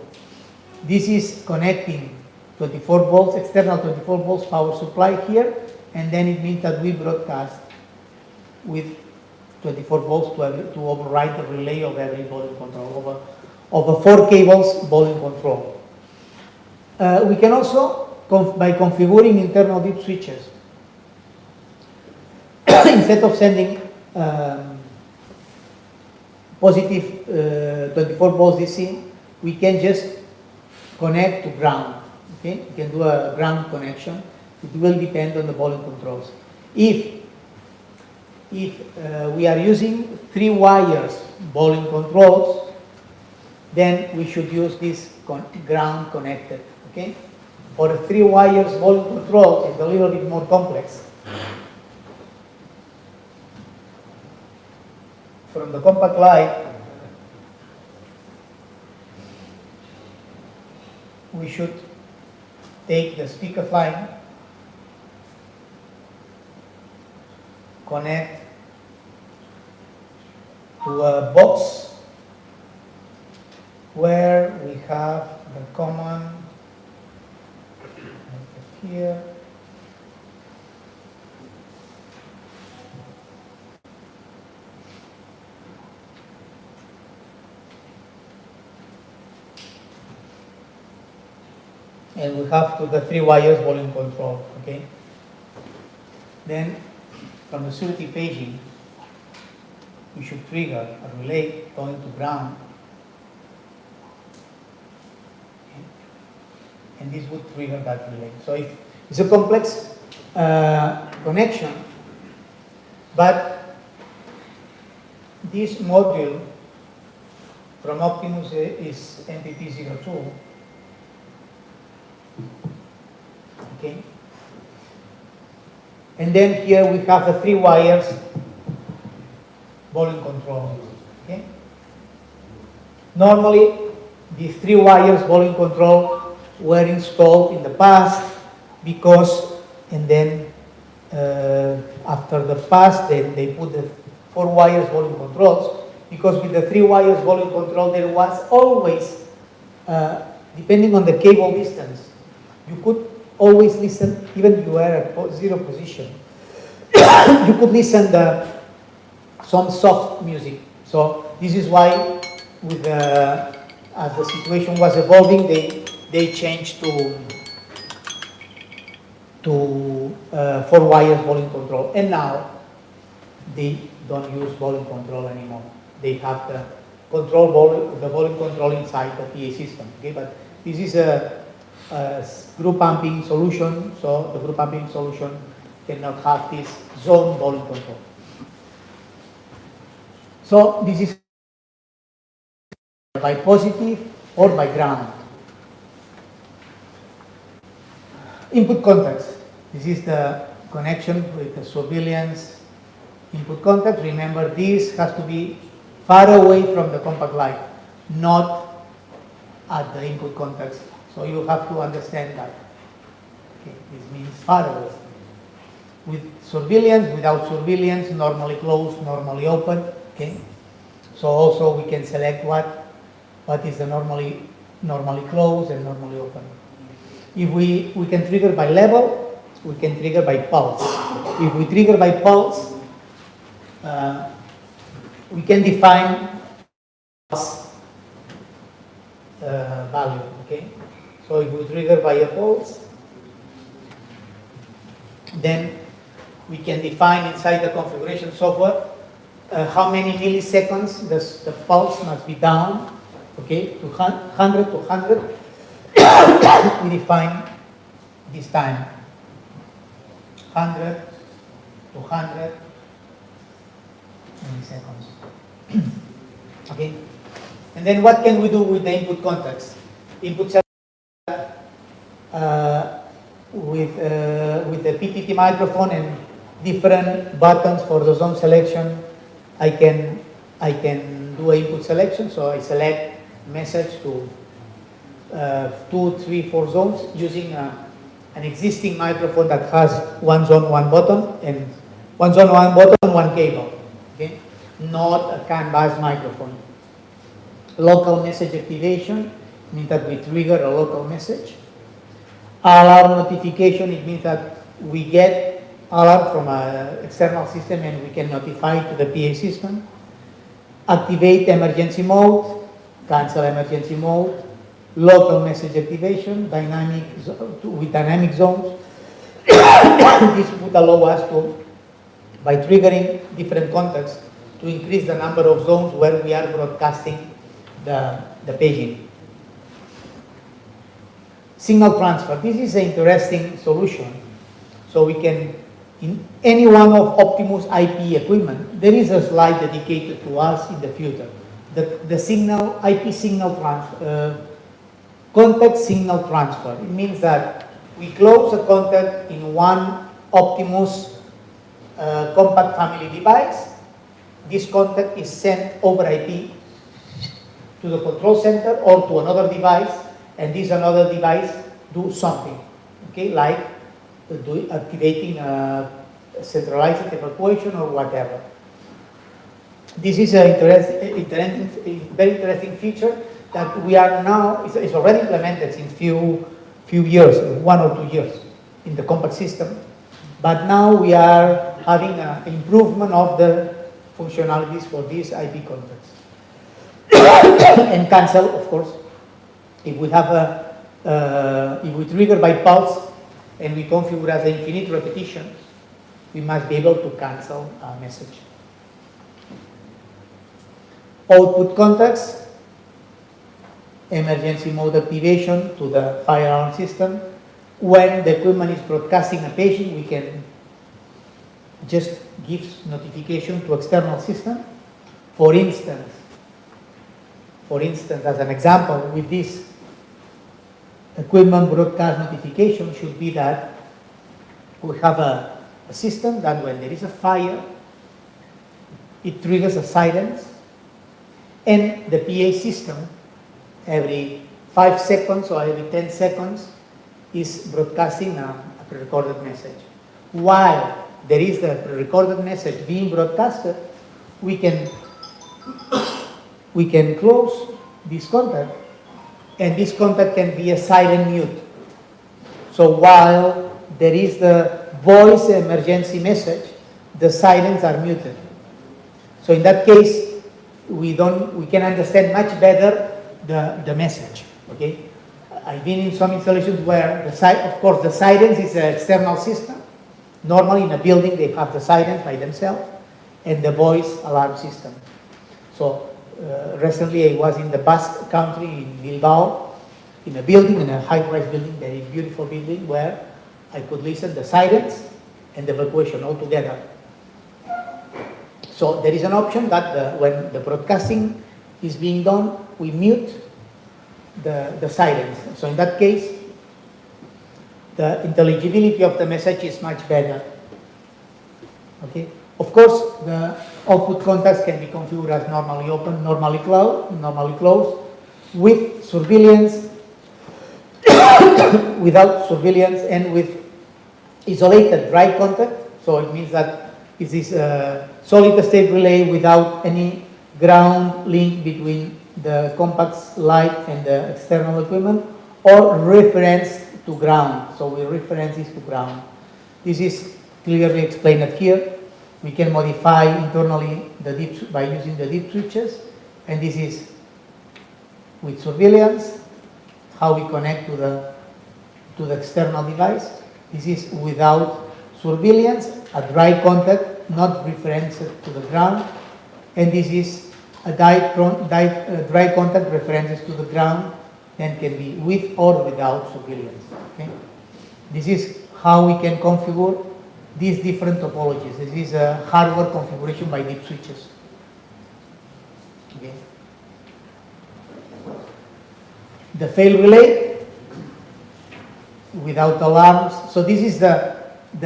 A: This is connecting 24 volts, external 24 volts power supply here, and then it means that we broadcast with 24 volts to override the relay of every volume control over 4 cables volume control. We can also, by configuring internal deep switches, instead of sending positive 24 volts DC, we can just connect to ground. Okay, we can do a ground connection. It will depend on the volume controls. If we are using 3 wires volume controls, then we should use this ground connected. Okay, for 3 wires volume control, it's a little bit more complex. From the Compact Lite, we should take the speaker line, connect to a box where we have the common here. And we have to the 3 wires volume control. Okay. Then from the surety paging, we should trigger a relay going to ground. Okay. And this would trigger that relay. So if it's a complex connection, but this module from Optimus is MPP02. Okay. And then here we have the 3 wires volume control. Okay. Normally, these 3 wires volume control were installed in the past because, and then after the past, they put the 4 wires volume controls, because with the 3 wires volume control, there was always, depending on the cable distance, you could always listen, even if you were at 0 position, you could listen some soft music. So this is why, with as the situation was evolving, they changed to 4 wires volume control, and now they don't use volume control anymore. They have the volume control inside the PA system. Okay, but this is a group pumping solution, so the group pumping solution cannot have this zone volume control. So this is by positive or by ground. Input contacts. This is the connection with the surveillance input contact. Remember, this has to be far away from the Compact Lite, not at the input contacts. So you have to understand that. Okay, this means far away. With surveillance, without surveillance, normally closed, normally open. Okay. So also we can select what is the normally closed and normally open. If we can trigger by level, we can trigger by pulse. If we trigger by pulse, we can define pulse value. Okay. So if we trigger by a pulse, then we can define inside the configuration software how many milliseconds the pulse must be down. Okay, to 100 to 100. We define this time. 100, 200, milliseconds. Okay? And then what can we do with the input contacts? Input with the PTT microphone and different buttons for the zone selection, I can do an input selection. So I select message to 2, 3, 4 zones using an existing microphone that has one zone, one button, and one zone, one button, one cable. Okay, not a CAN-based microphone. Local message activation means that we trigger a local message. Alarm notification, it means that we get alarm from an external system and we can notify to the PA system. Activate emergency mode, cancel emergency mode, local message activation, with dynamic zones. This would allow us to, by triggering different contacts, to increase the number of zones where we are broadcasting the paging. Signal transfer. This is an interesting solution. So we can, in any one of Optimus IP equipment, there is a slide dedicated to us in the future. The signal, IP signal transfer, contact signal transfer. It means that we close a contact in one Optimus compact family device. This contact is sent over IP to the control center or to another device, and this another device do something, okay, like activating a centralized evacuation or whatever. This is a very interesting feature that we are now, it's already implemented in few years, 1 or 2 years in the compact system, but now we are having an improvement of the functionalities for these IP contacts. And cancel, of course, if we have if we trigger by pulse and we configure as infinite repetition, we must be able to cancel a message. Output contacts, emergency mode activation to the fire alarm system. When the equipment is broadcasting a paging, we can just give notification to external system. For instance, as an example, with this equipment broadcast notification should be that we have a system that when there is a fire, it triggers a silence, and the PA system every 5 seconds or every 10 seconds is broadcasting a pre-recorded message. While there is the pre-recorded message being broadcasted, we can close this contact, and this contact can be a silent mute. So while there is the voice emergency message, the silents are muted. So in that case, we can understand much better the message. Okay, I've been in some installations where of course the silence is an external system. Normally in a building they have the silence by themselves and the voice alarm system. So recently I was in the Basque country in Bilbao, in a building, in a high-rise building, very beautiful building, where I could listen the silence and the evacuation all together. So there is an option that when the broadcasting is being done, we mute the silence. So in that case, the intelligibility of the message is much better. Okay. Of course, the output contacts can be configured as normally open, normally closed, with surveillance, without surveillance, and with isolated dry contact. So it means that it is a solid state relay without any ground link between the Compact Lite and the external equipment, or reference to ground. So we reference this to ground. This is clearly explained here. We can modify internally by using the deep switches, and this is with surveillance, how we connect to the external device. This is without surveillance, a dry contact, not referenced to the ground, and this is a dry contact references to the ground, then can be with or without surveillance. Okay? This is how we can configure these different topologies. This is a hardware configuration by deep switches. Okay. The fail relay without alarms. So this is the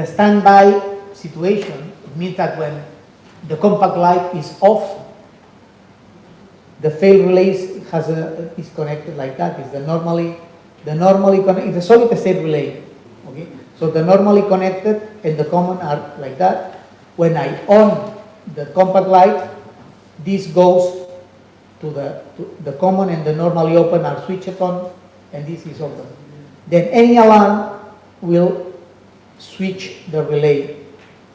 A: standby situation. It means that when the compact light is off, the fail relay is connected like that. It's the normally connected. It's a solid state relay. Okay, so the normally connected and the common are like that. When I on the compact light, this goes to the common, and the normally open are switched on, and this is open. Then any alarm will switch the relay,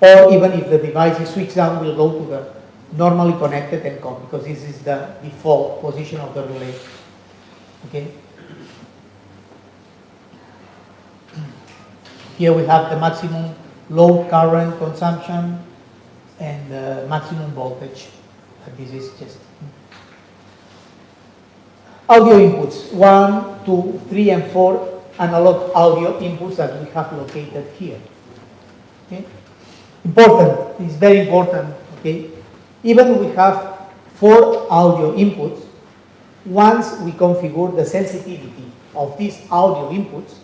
A: or even if the device is switched down, will go to the normally connected and come, because this is the default position of the relay. Okay. Here we have the maximum load current consumption and the maximum voltage. This is just audio inputs, 1, 2, 3, and 4 analog audio inputs that we have located here. Okay? Important, it's very important. Okay? Even we have 4 audio inputs, once we configure the sensitivity of these audio inputs,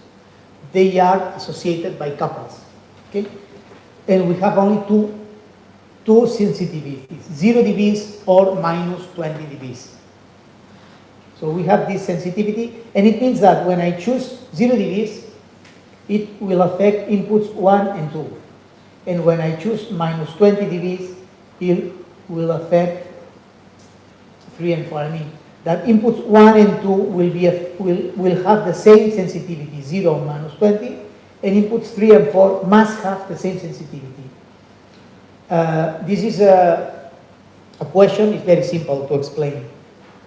A: they are associated by couples. Okay? And we have only two sensitivities, 0 dBs or minus 20 dBs. So we have this sensitivity, and it means that when I choose 0 dBs, it will affect inputs 1 and 2. And when I choose minus 20 dBs, it will affect 3 and 4. I mean, that inputs 1 and 2 will have the same sensitivity, 0 and minus 20, and inputs 3 and 4 must have the same sensitivity. This is a question. It's very simple to explain.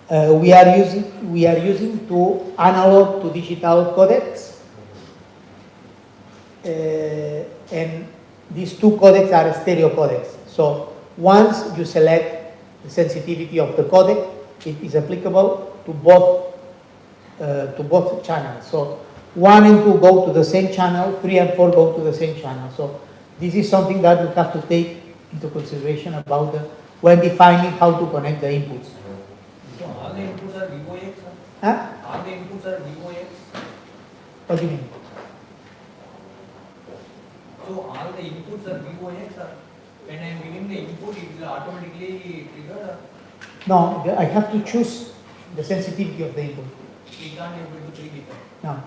A: We are using two analog to digital codecs, and these two codecs are stereo codecs. So once you select the sensitivity of the codec, it is applicable to both channels. So 1 and 2 go to the same channel, 3 and 4 go to the same channel. So this is something that we have to take into consideration about when defining how to connect the inputs.
C: So all the inputs are VOX?
A: Huh?
C: All the inputs are VOX?
A: What do you mean?
C: So all the inputs are VOX? When I am giving the input, it will automatically trigger?
A: No, I have to choose the sensitivity of the input.
C: We can't able to predefine.
A: No.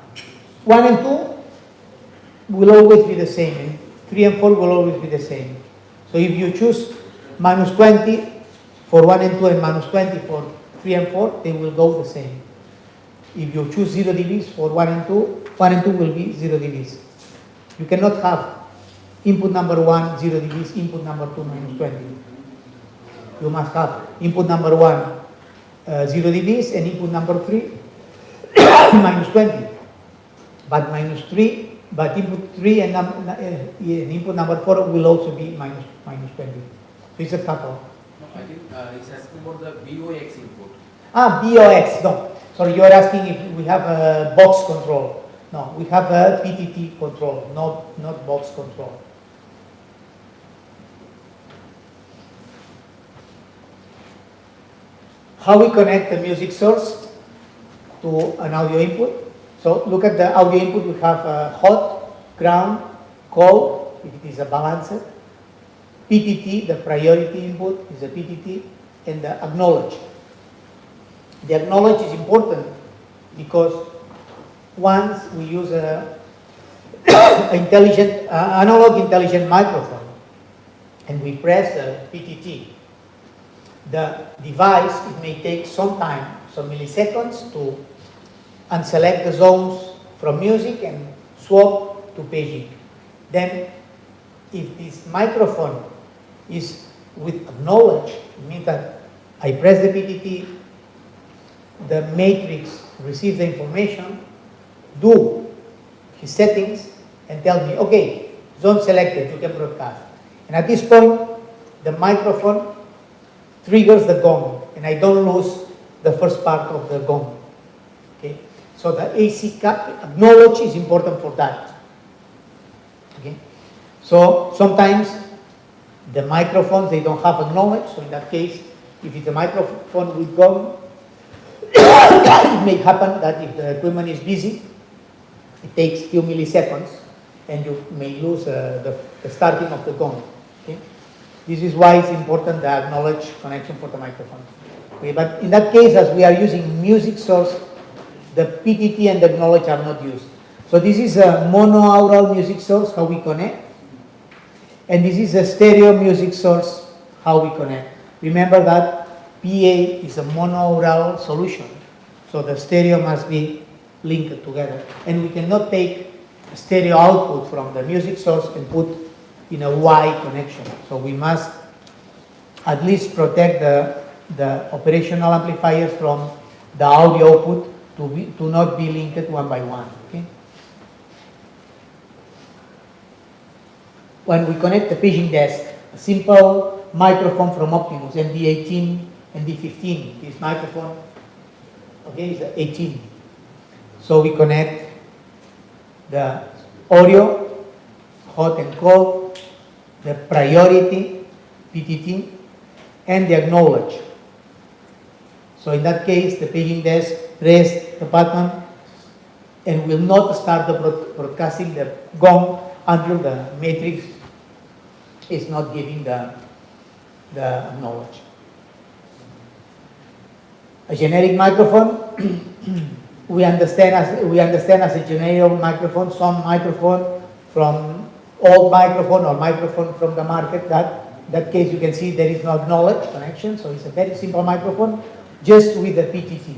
A: 1 and 2 will always be the same, and 3 and 4 will always be the same. So if you choose minus 20 for 1 and 2 and minus 20 for 3 and 4, they will go the same. If you choose 0 dBs for 1 and 2, 1 and 2 will be 0 dBs. You cannot have input number 1 0 dBs, input number 2 minus 20. You must have input number 1 0 dBs and input number 3 minus 20. But minus 3, but input 3 and input number 4 will also be minus 20. So it's a couple.
D: No, I think it's asking about the VOX input.
A: VOX, no. Sorry, you are asking if we have a box control. No, we have a PTT control, not box control. How we connect the music source to an audio input. So look at the audio input. We have a hot, ground, cold, if it is a balancer. PTT, the priority input, is a PTT, and the acknowledge. The acknowledge is important because once we use a analog intelligent microphone and we press the PTT, the device, it may take some time, some milliseconds, to unselect the zones from music and swap to paging. Then if this microphone is with acknowledge, it means that I press the PTT, the matrix receives the information, do his settings, and tell me, okay, zone selected, you can broadcast. And at this point, the microphone triggers the gong, and I don't lose the first part of the gong. Okay? So the AC acknowledge is important for that. Okay? So sometimes the microphones, they don't have acknowledge, so in that case, if it's a microphone with GOM, it may happen that if the equipment is busy, it takes few milliseconds and you may lose the starting of the GOM. Okay? This is why it's important to acknowledge connection for the microphone. Okay, but in that case, as we are using music source, the PTT and the acknowledge are not used. So this is a mono-aural music source, how we connect. And this is a stereo music source, how we connect. Remember that PA is a mono-aural solution. So the stereo must be linked together. And we cannot take stereo output from the music source and put in a Y connection. So we must at least protect the operational amplifiers from the audio output to not be linked one by one. Okay? When we connect the paging desk, a simple microphone from Optimus, MD18, MD15, this microphone, okay, is 18. So we connect the audio, hot and cold, the priority, PTT, and the acknowledge. So in that case, the paging desk press the button and will not start the broadcasting the gong until the matrix is not giving the acknowledge. A generic microphone, we understand as a generic microphone, some microphone from old microphone or microphone from the market. That case you can see there is no acknowledge connection, so it's a very simple microphone just with the PTT.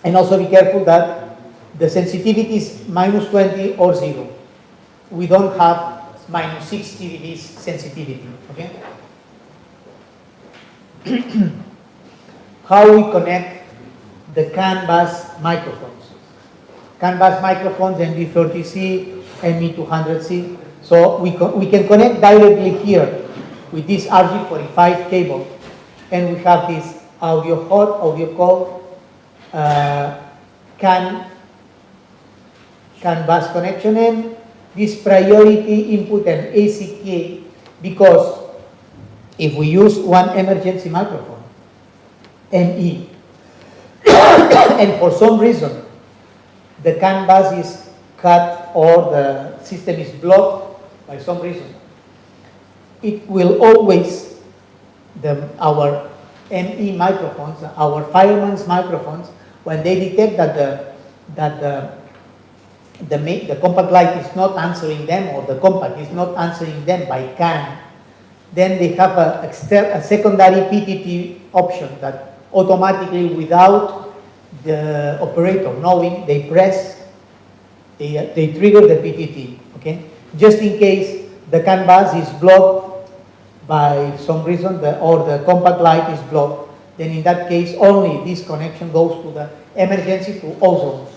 A: And also be careful that the sensitivity is -20 or 0. We don't have -60 dB sensitivity, okay? How we connect the CAN bus microphones. CAN bus microphones, MD30C, ME200C. So we can connect directly here with this RG45 cable, and we have this audio hot, audio cold, CAN bus connection, and this priority input and ACK, because if we use one emergency microphone, ME, and for some reason the CAN bus is cut or the system is blocked by some reason, it will always, our ME microphones, our fireman's microphones, when they detect that the compact light is not answering them, or the compact is not answering them by CAN, then they have a secondary PTT option that automatically, without the operator knowing, they trigger the PTT, okay? Just in case the CAN bus is blocked by some reason, or the compact light is blocked, then in that case only this connection goes to the emergency to all zones.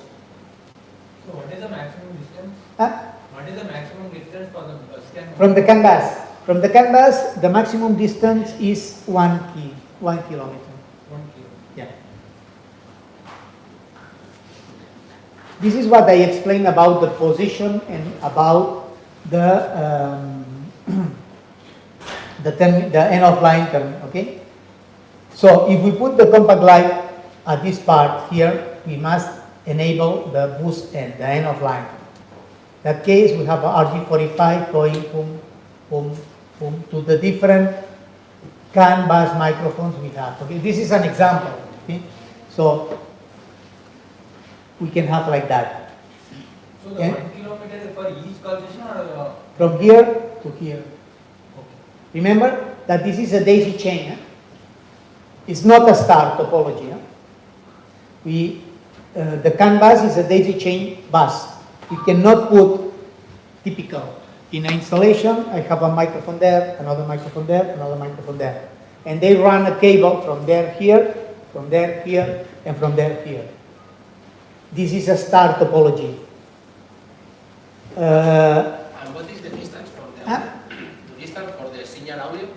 C: So what is the maximum distance? What is the maximum distance for the scan?
A: From the CAN bus. From the CAN bus, the maximum distance is 1 kilometer.
C: 1 kilo.
A: Yeah. This is what I explained about the position and about the the end of line term. Okay. So if we put the compact light at this part here, we must enable the boost end, the end of line. In that case, we have a RG45 going boom, boom, boom to the different CAN bus microphones we have. Okay, this is an example. Okay, so we can have like that.
C: So the 1 kilometer is for each call station, or
A: From here to here.
C: okay.
A: Remember that this is a daisy chain. It's not a star topology. The CAN bus is a daisy chain bus. You cannot put typical. In an installation, I have a microphone there, another microphone there, another microphone there. And they run a cable from there here, from there here, and from there here. This is a star topology.
D: And what is the distance for the distance for the signal audio?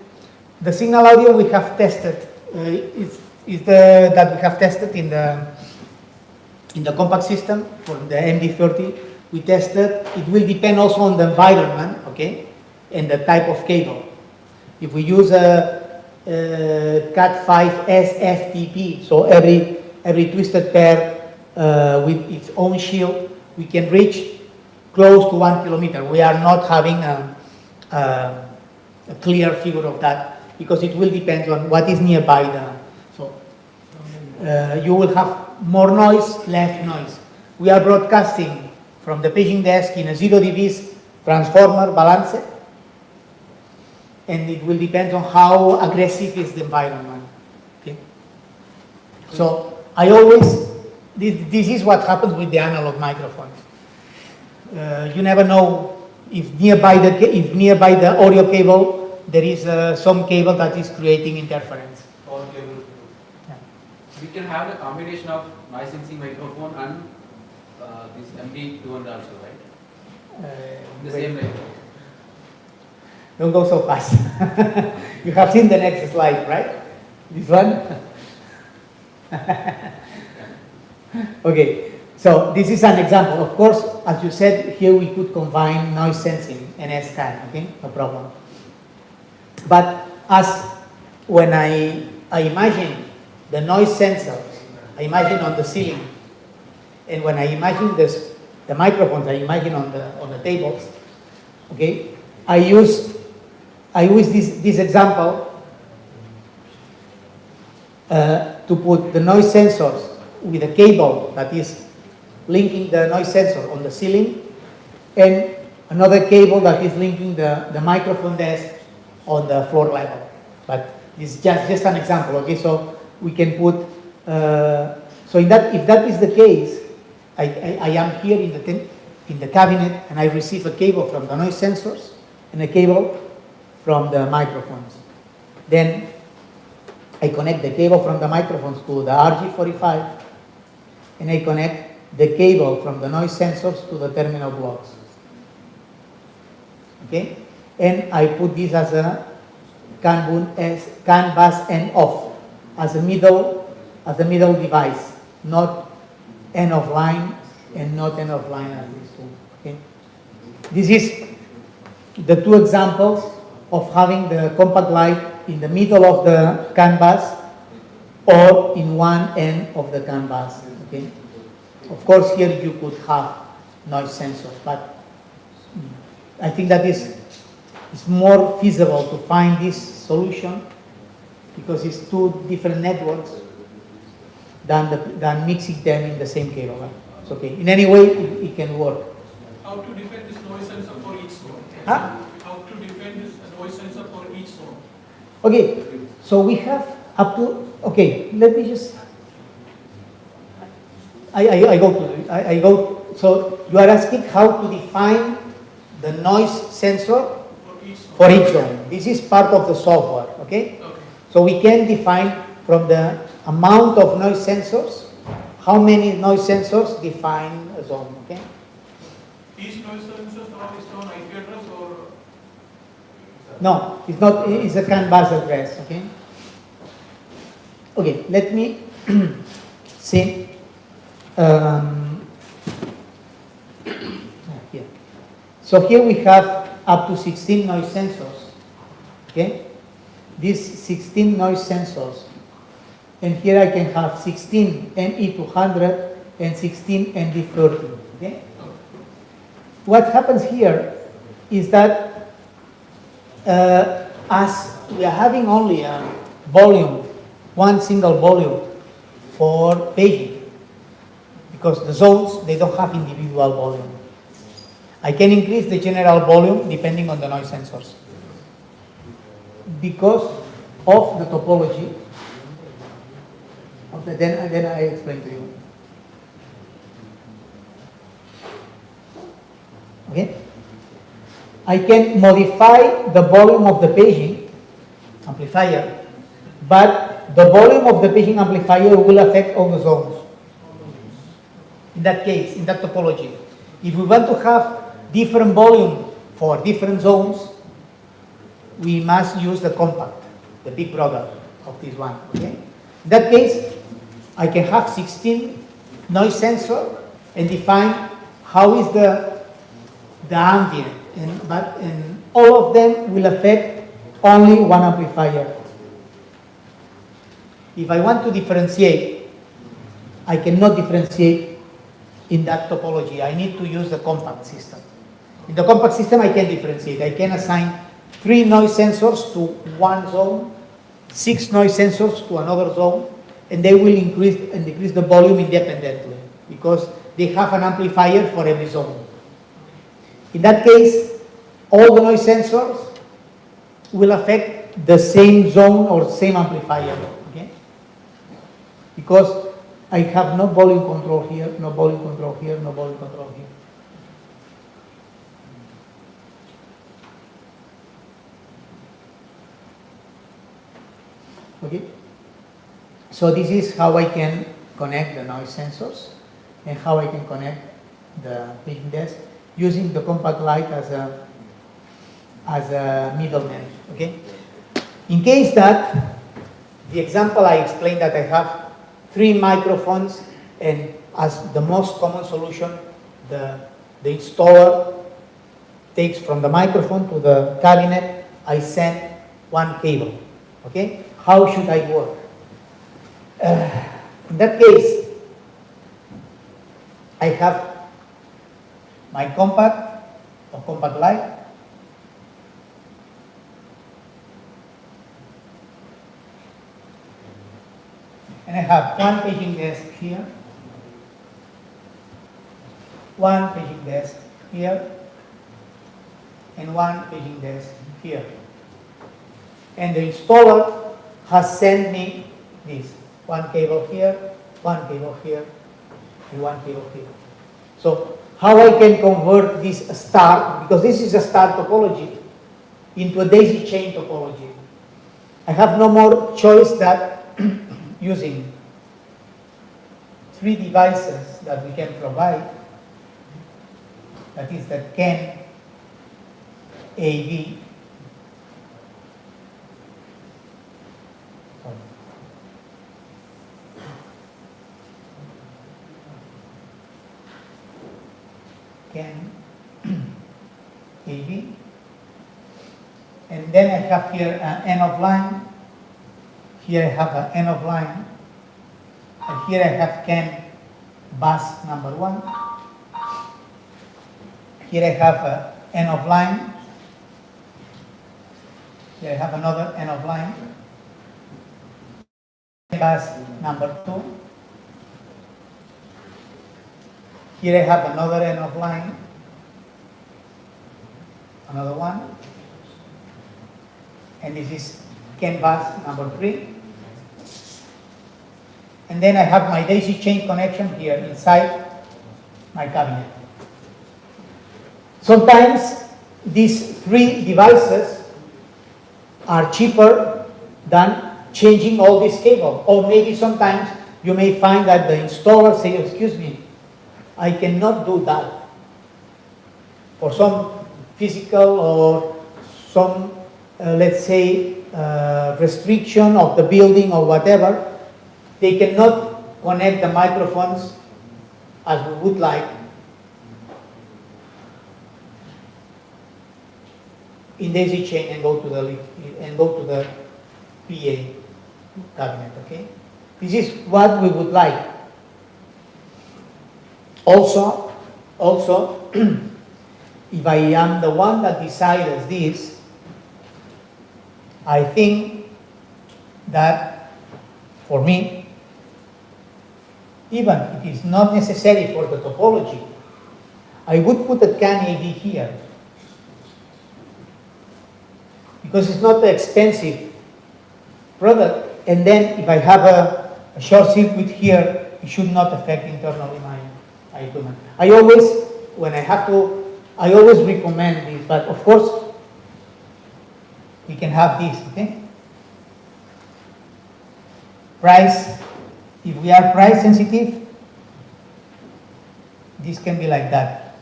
A: The signal audio we have tested that we have tested in the compact system for the MD30. we tested. It will depend also on the environment, okay, and the type of cable. If we use a Cat5 SFTP, so every twisted pair with its own shield, we can reach close to 1 kilometer. We are not having a clear figure of that because it will depend on what is nearby. So you will have more noise, less noise. We are broadcasting from the paging desk in a 0 dBs transformer balance, and it will depend on how aggressive is the environment. Okay? So I always, this is what happens with the analog microphones. You never know if nearby the audio cable there is some cable that is creating interference.
B: Or cable.
A: Yeah.
E: We can have a combination of noise sensing microphone and this MD200 also, right? The same
A: Wait.
E: like.
A: Don't go so fast. You have seen the next slide, right? This one? Okay, so this is an example. Of course, as you said, here we could combine noise sensing and scan, okay? No problem. But as when I imagine the noise sensors, I imagine on the ceiling, and when I imagine the microphones, I imagine on the tables, okay? I use this example to put the noise sensors with a cable that is linking the noise sensor on the ceiling and another cable that is linking the microphone desk on the floor level. But it's just an example, okay? So we can put, so if that is the case, I am here in the cabinet and I receive a cable from the noise sensors and a cable from the microphones. Then I connect the cable from the microphones to the RG45 and I connect the cable from the noise sensors to the terminal blocks. Okay? And I put this as a CAN bus and off as a middle device, not end of line and not end of line as these two. Okay? This is the two examples of having the Compact Lite in the middle of the CAN bus or in one end of the CAN bus. Okay? Of course, here you could have noise sensors, but I think that it's more feasible to find this solution because it's two different networks than mixing them in the same cable. Right? It's okay. In any way, it can work.
F: How to defend this noise sensor for each zone?
A: Huh?
F: How to defend this noise sensor for each zone?
A: Okay, so we have up to, okay, let me just, I go, so you are asking how to define the noise sensor for each zone. This is part of the software, okay?
F: Okay.
A: So we can define from the amount of noise sensors, how many noise sensors define a zone, okay?
F: Each noise sensor is on IP address or?
A: No, it's not, it's a CAN bus address, okay? Okay, let me see. Here. So here we have up to 16 noise sensors, okay? These 16 noise sensors, and here I can have 16 NE200 and 16 ND30, okay? What happens here is that as we are having only a volume, one single volume for paging, because the zones, they don't have individual volume. I can increase the general volume depending on the noise sensors because of the topology. Okay, then I explain to you. Okay? I can modify the volume of the paging amplifier, but the volume of the paging amplifier will affect all the zones. In that case, in that topology, if we want to have different volume for different zones, we must use the compact, the big brother of this one. Okay? In that case, I can have 16 noise sensor and define how is the ambient, and all of them will affect only one amplifier. If I want to differentiate, I cannot differentiate in that topology. I need to use the compact system. In the compact system, I can differentiate. I can assign 3 noise sensors to one zone, 6 noise sensors to another zone, and they will increase and decrease the volume independently because they have an amplifier for every zone. In that case, all the noise sensors will affect the same zone or same amplifier, okay? Because I have no volume control here, no volume control here, no volume control here. Okay? So this is how I can connect the noise sensors and how I can connect the paging desk using the Compact Lite as a middleman, okay? In case that, the example I explained that I have 3 microphones, and as the most common solution, the installer takes from the microphone to the cabinet, I send 1 cable, okay? How should I work? In that case, I have my compact or Compact Lite, and I have 1 paging desk here, 1 paging desk here, and 1 paging desk here. And the installer has sent me this, 1 cable here, 1 cable here, and 1 cable here. So how I can convert this star, because this is a star topology, into a daisy chain topology. I have no more choice than using 3 devices that we can provide, that is the CAN AV, CAN AV, and then I have here an end of line, here I have an end of line, and here I have CAN bus number 1, here I have an end of line, here I have another end of line, bus number 2, here I have another end of line, another one, and this is CAN bus number 3. And then I have my daisy chain connection here inside my cabinet. Sometimes these 3 devices are cheaper than changing all this cable. Or maybe sometimes you may find that the installer says, excuse me, I cannot do that. For some physical or some, let's say, restriction of the building or whatever, they cannot connect the microphones as we would like in daisy chain and go to the PA cabinet. Okay, this is what we would like. Also, if I am the one that decides this, I think that for me, even it is not necessary for the topology, I would put a CAN AV here because it's not an expensive product, and then if I have a short circuit here, it should not affect internally my equipment. I always recommend this, but of course we can have this, okay? Price, if we are price sensitive, this can be like that.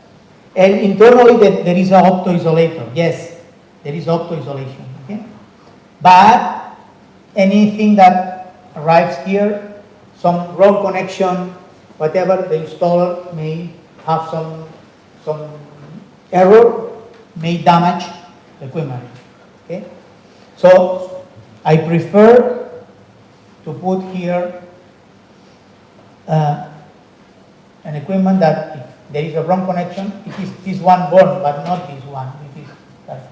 A: And internally there is an opto-isolator. Yes, there is opto-isolation, okay? But anything that arrives here, some wrong connection, whatever, the installer may have some some error may damage the equipment. Okay? So I prefer to put here an equipment that if there is a wrong connection, it is this one born, but not this one. It is that.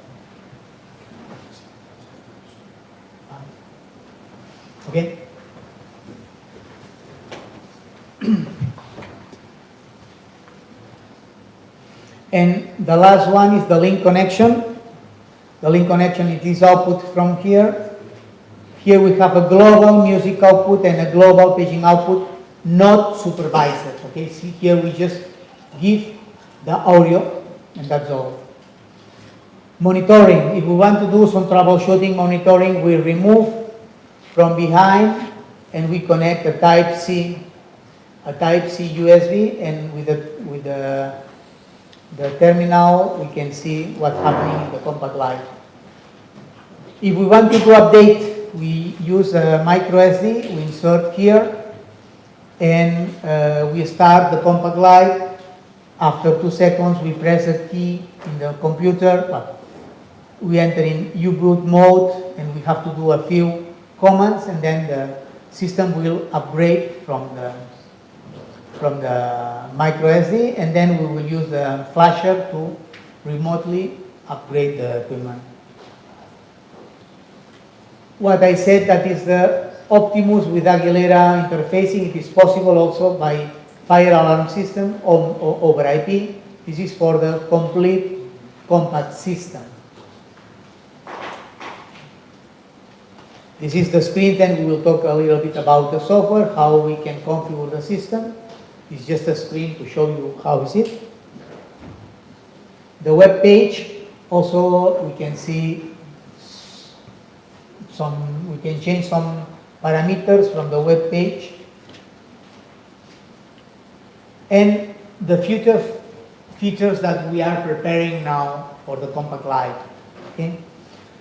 A: Okay? And the last one is the link connection. The link connection is this output from here. Here we have a global music output and a global paging output, not supervised. Okay, see here we just give the audio and that's all. Monitoring, if we want to do some troubleshooting monitoring, we remove from behind and we connect a Type-C USB, and with the terminal we can see what's happening in the Compact Lite. If we want to do update, we use a micro SD, we insert here, and we start the Compact Lite. After 2 seconds, we press a key in the computer, we enter in U-boot mode, and we have to do a few commands, and then the system will upgrade from the micro SD, and then we will use the flasher to remotely upgrade the equipment. What I said, that is the Optimus with Aguilera interfacing. It is possible also by fire alarm system over IP. This is for the complete compact system. This is the screen, then we will talk a little bit about the software, how we can configure the system. It's just a screen to show you how is it. The web page, also we can see we can change some parameters from the web page. And the future features that we are preparing now for the Compact Lite. Okay?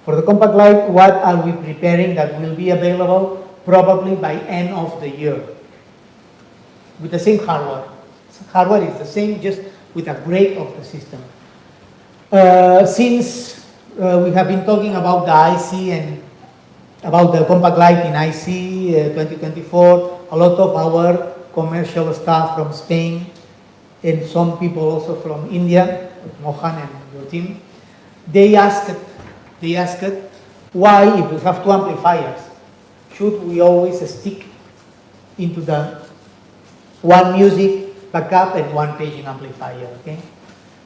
A: For the Compact Lite, what are we preparing that will be available probably by end of the year? With the same hardware. Hardware is the same, just with a upgrade of the system. Since we have been talking about the IC and about the Compact Lite in IC 2024, a lot of our commercial staff from Spain and some people also from India, Mohan and your team, they asked why, if we have 2 amplifiers, should we always stick into the one music backup and one paging amplifier, okay?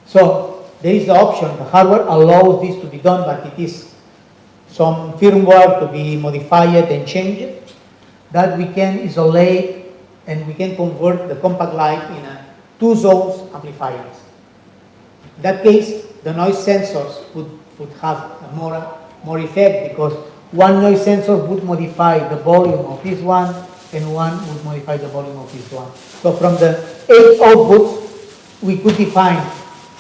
A: So there is the option, the hardware allows this to be done, but it is some firmware to be modified and changed, that we can isolate and we can convert the Compact Lite in a 2 zones amplifiers. In that case, the noise sensors would have more effect, because one noise sensor would modify the volume of this one and one would modify the volume of this one. So from the 8 outputs, we could define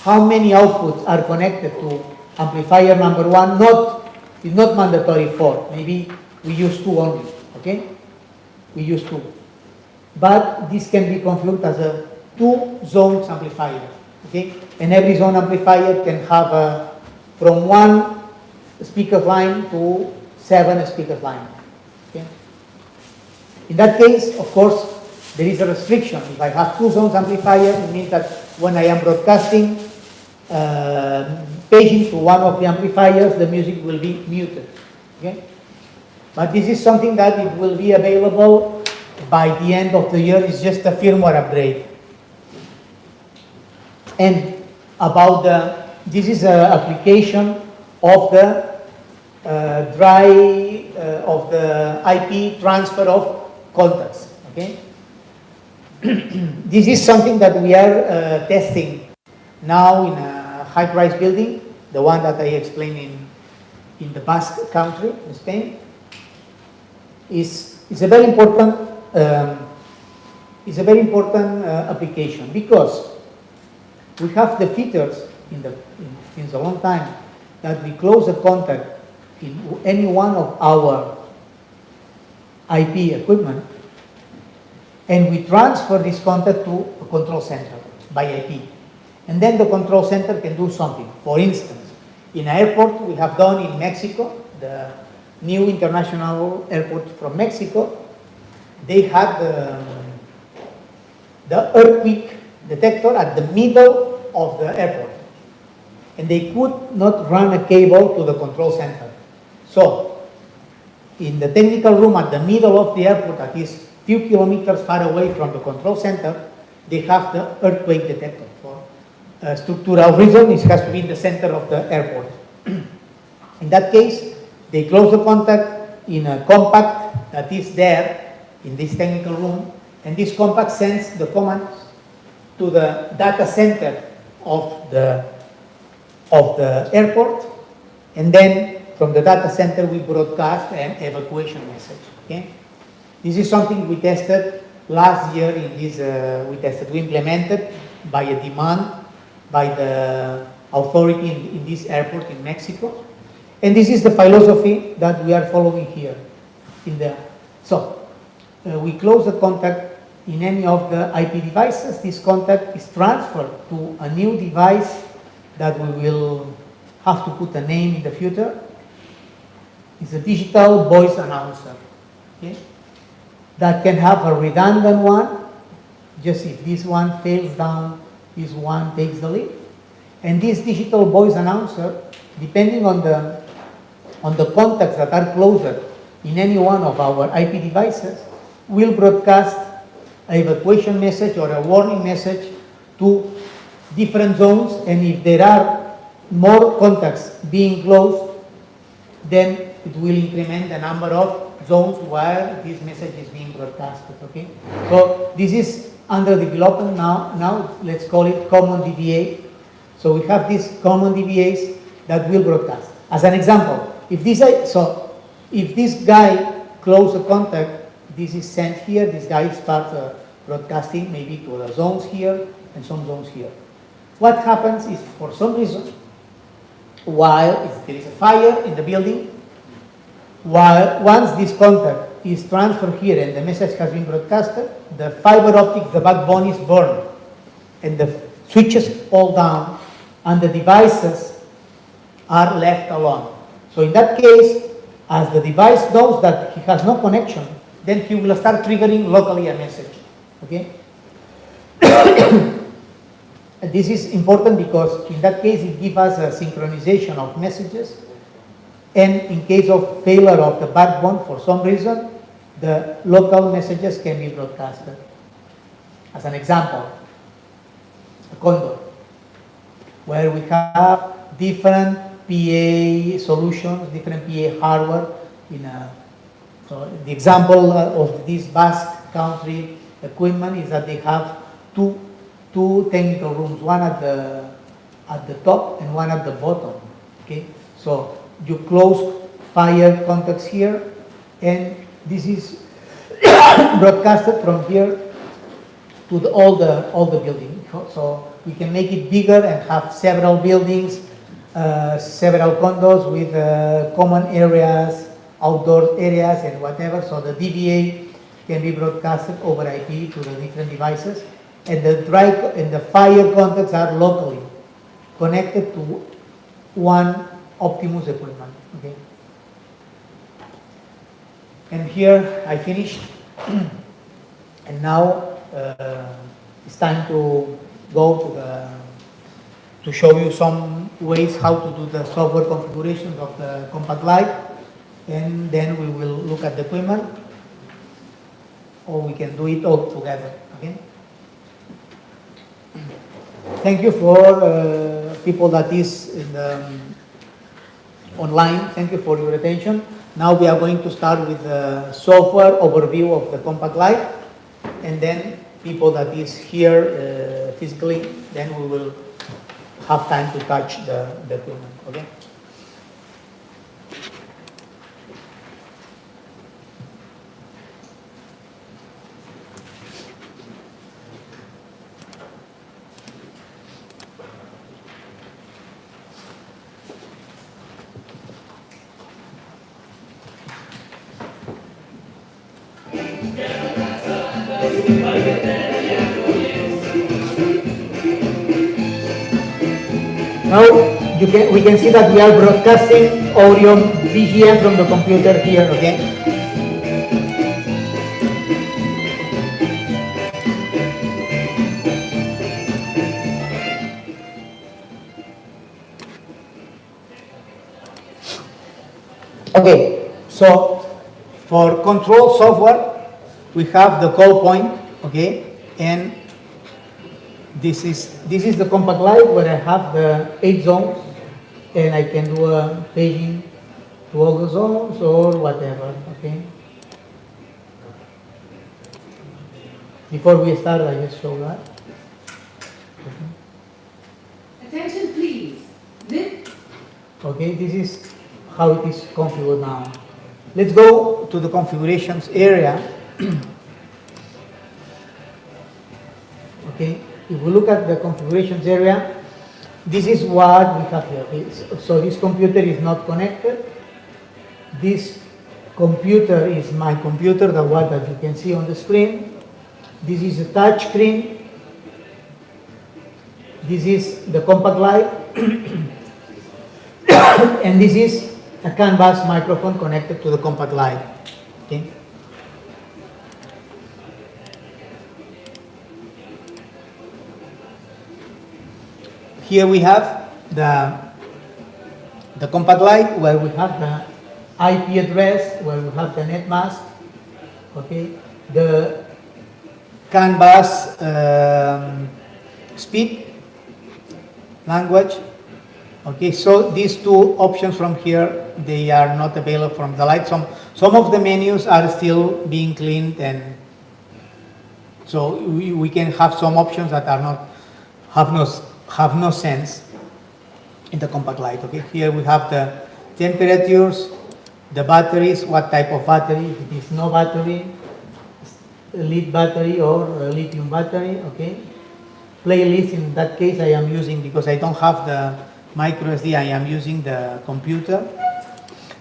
A: how many outputs are connected to amplifier number 1. It's not mandatory 4. Maybe we use 2 only, okay? We use 2. But this can be configured as a 2 zones amplifier, okay? And every zone amplifier can have from 1 speaker line to 7 speaker line, okay? In that case, of course, there is a restriction. If I have 2 zones amplifier, it means that when I am broadcasting paging to one of the amplifiers, the music will be muted, okay? But this is something that it will be available by the end of the year. It's just a firmware upgrade. And about this is an application of the of the IP transfer of contacts, okay? This is something that we are testing now in a high-rise building, the one that I explained in the Basque country, in Spain. Is a very important application, because we have the features since a long time that we close a contact in any one of our IP equipment, and we transfer this contact to a control center by IP. And then the control center can do something. For instance, in an airport we have done in Mexico, the new international airport from Mexico, they had the earthquake detector at the middle of the airport. And they could not run a cable to the control center. So, in the technical room at the middle of the airport, that is few kilometers far away from the control center, they have the earthquake detector. For a structural reason, it has to be in the center of the airport. In that case, they close the contact in a compact that is there in this technical room, and this compact sends the commands to the data center of the airport, and then from the data center we broadcast an evacuation message. Okay? This is something we tested last year in this, we implemented by a demand by the authority in this airport in Mexico. And this is the philosophy that we are following here. We close the contact in any of the IP devices. This contact is transferred to a new device that we will have to put a name in the future. It's a digital voice announcer. Okay? That can have a redundant one. Just if this one fails down, this one takes the lead. And this digital voice announcer, depending on the contacts that are closer in any one of our IP devices, will broadcast an evacuation message or a warning message to different zones. And if there are more contacts being closed, then it will increment the number of zones where this message is being broadcasted. Okay? So this is under development now let's call it common DVA. So we have these common DVAs that will broadcast. As an example, if this guy closes a contact, this is sent here, this guy starts broadcasting maybe to the zones here and some zones here. What happens is, for some reason, while there is a fire in the building, once this contact is transferred here and the message has been broadcasted, the fiber optic, the backbone is burned, and the switches fall down, and the devices are left alone. So in that case, as the device knows that he has no connection, then he will start triggering locally a message. Okay? This is important because in that case it gives us a synchronization of messages, and in case of failure of the backbone for some reason, the local messages can be broadcasted. As an example, a condo, where we have different PA solutions, different PA hardware. So the example of this Basque Country equipment is that they have two technical rooms, one at the top and one at the bottom. Okay, so you close fire contacts here, and this is broadcasted from here to all the building. So we can make it bigger and have several buildings, several condos with common areas, outdoor areas, and whatever. So the DVA can be broadcasted over IP to the different devices, and the fire contacts are locally connected to one Optimus equipment. Okay. And here I finished, and now it's time to go to show you some ways how to do the software configurations of the Compact Lite, and then we will look at the equipment, or we can do it all together. Okay. Thank you for people that is in the online. Thank you for your attention. Now we are going to start with the software overview of the Compact Lite, and then people that is here physically, then we will have time to touch the equipment. Okay. Now we can see that we are broadcasting audio BGM from the computer here, okay? Okay, so for control software, we have the call point, okay, and this is the Compact Lite where I have the 8 zones, and I can do a paging to all the zones or whatever, okay. Before we start, I just show that.
G: Attention please.
A: Okay, this is how it is configured now. Let's go to the configurations area. Okay, if we look at the configurations area, this is what we have here. Okay? So this computer is not connected. This computer is my computer, the one that you can see on the screen. This is a touch screen. This is the Compact Lite. And this is a canvas microphone connected to the Compact Lite. Okay. Here we have the Compact Lite where we have the IP address, where we have the net mask, okay, the canvas speed, language. Okay, so these two options from here, they are not available from the Lite. Some of the menus are still being cleaned, and so we can have some options that are not have no sense in the Compact Lite. Okay, here we have the temperatures, the batteries, what type of battery, if it is no battery, lead battery or a lithium battery. Okay, playlist, in that case I am using, because I don't have the micro SD, I am using the computer.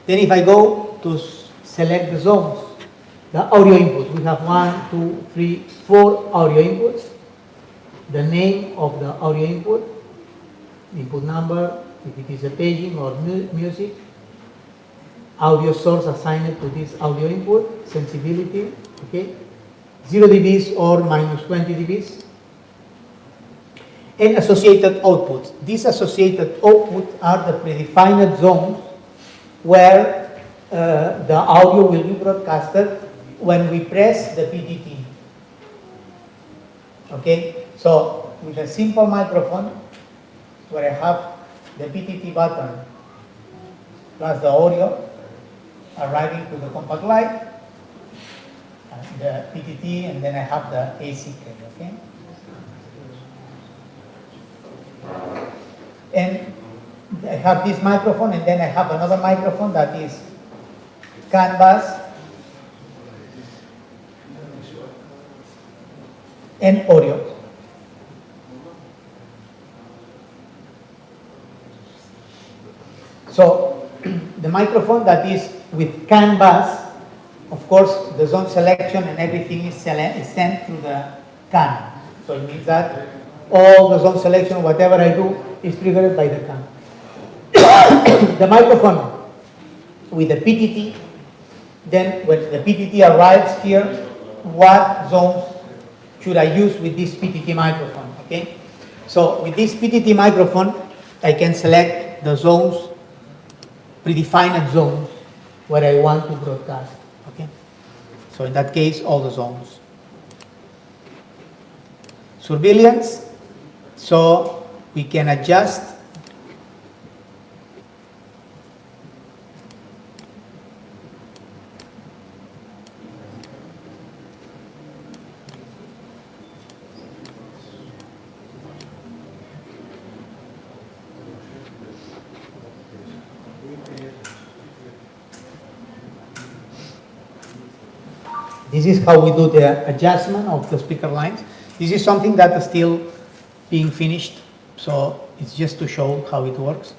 A: Then if I go to select the zones, the audio input, we have 1, 2, 3, 4 audio inputs. The name of the audio input, input number, if it is a paging or music, audio source assigned to this audio input, sensibility, okay, 0 dBs or minus 20 dBs, and associated outputs. These associated outputs are the predefined zones where the audio will be broadcasted when we press the PTT. Okay, so with a simple microphone where I have the PTT button plus the audio arriving to the Compact Lite, the PTT, and then I have the AC cable, okay? And I have this microphone, and then I have another microphone that is canvas and audio. So the microphone that is with canvas, of course, the zone selection and everything is sent through the CAN. So it means that all the zone selection, whatever I do, is triggered by the CAN. The microphone with the PTT, then when the PTT arrives here, what zones should I use with this PTT microphone, okay? So with this PTT microphone, I can select the zones, predefined zones, where I want to broadcast, okay? So in that case, all the zones. Surveillance, so we can adjust this is how we do the adjustment of the speaker lines. This is something that is still being finished, so it's just to show how it works.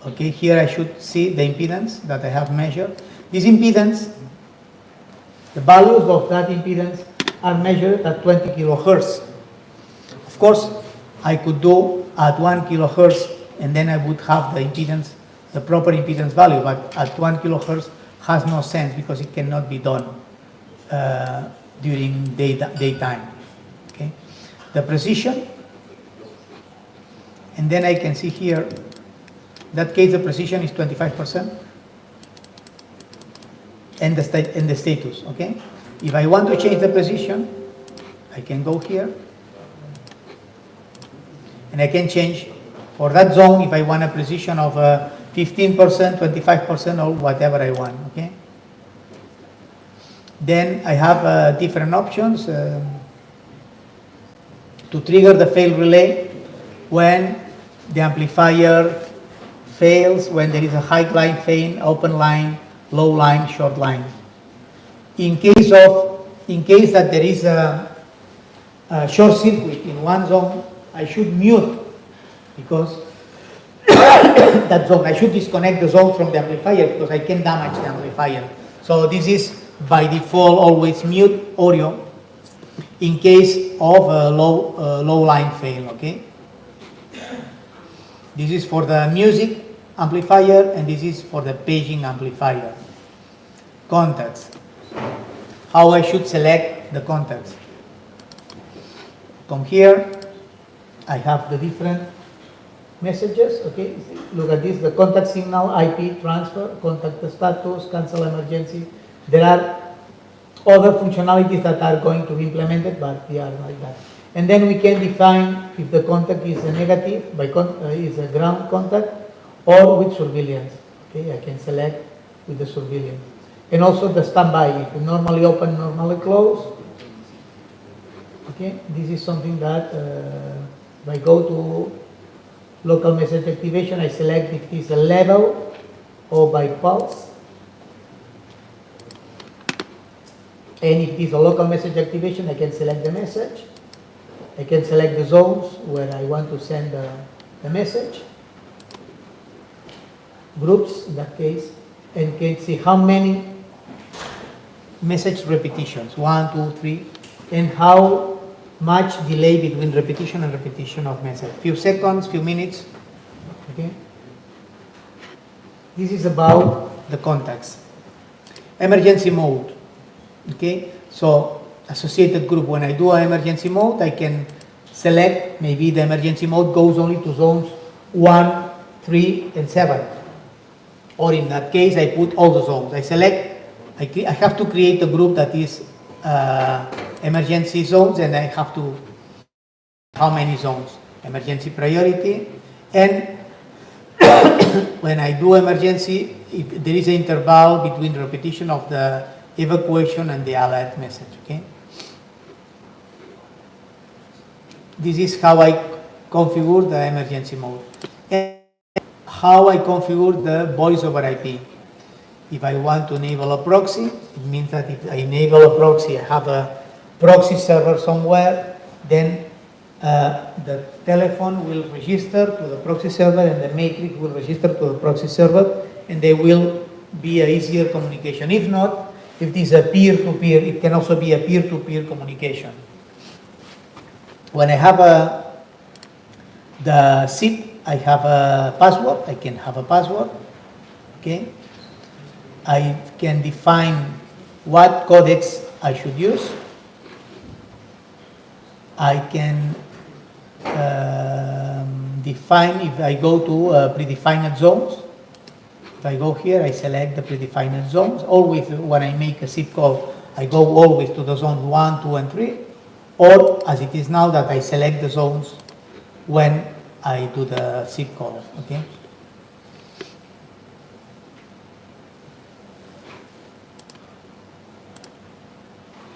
A: Okay, here I should see the impedance that I have measured. This impedance, the values of that impedance are measured at 20 kilohertz. Of course, I could do at 1 kilohertz and then I would have the impedance, the proper impedance value, but at 1 kilohertz has no sense because it cannot be done during daytime. Okay, the precision, and then I can see here, in that case the precision is 25%, and the status. Okay, if I want to change the precision, I can go here, and I can change for that zone if I want a precision of 15%, 25%, or whatever I want. Okay. Then I have different options to trigger the fail relay when the amplifier fails, when there is a high line fail, open line, low line, short line. In case that there is a short circuit in one zone, I should mute, because that zone, I should disconnect the zone from the amplifier because I can damage the amplifier. So this is by default always mute audio in case of a low line fail. Okay. This is for the music amplifier, and this is for the paging amplifier. Contacts. How I should select the contacts. Come here. I have the different messages. Okay, look at this, the contact signal, IP transfer, contact status, cancel emergency. There are other functionalities that are going to be implemented, but they are like that. And then we can define if the contact is a negative, is a ground contact, or with surveillance. Okay, I can select with the surveillance. And also the standby, if you normally open, normally close. Okay, this is something that if I go to local message activation, I select if it is a level or by pulse. And if it is a local message activation, I can select the message. I can select the zones where I want to send the message. Groups, in that case, and can see how many message repetitions, 1, 2, 3, and how much delay between repetition and repetition of message. Few seconds, few minutes. Okay. This is about the contacts. Emergency mode. Okay. So associated group. When I do an emergency mode, I can select. Maybe the emergency mode goes only to zones 1, 3, and 7. Or in that case, I put all the zones. I select. I have to create a group that is emergency zones, and I have to how many zones, emergency priority, and when I do emergency, if there is an interval between repetition of the evacuation and the alert message. Okay, this is how I configure the emergency mode, and how I configure the voice over IP. If I want to enable a proxy, it means that if I enable a proxy, I have a proxy server somewhere, then the telephone will register to the proxy server, and the matrix will register to the proxy server, and they will be a easier communication. If not, if it is a peer-to-peer, it can also be a peer-to-peer communication. When I have the SIP, I have a password. I can have a password. Okay. I can define what codecs I should use. I can define if I go to predefined zones. If I go here, I select the predefined zones. Always when I make a SIP call, I go always to the zones 1, 2, and 3. Or as it is now that I select the zones when I do the SIP call. Okay.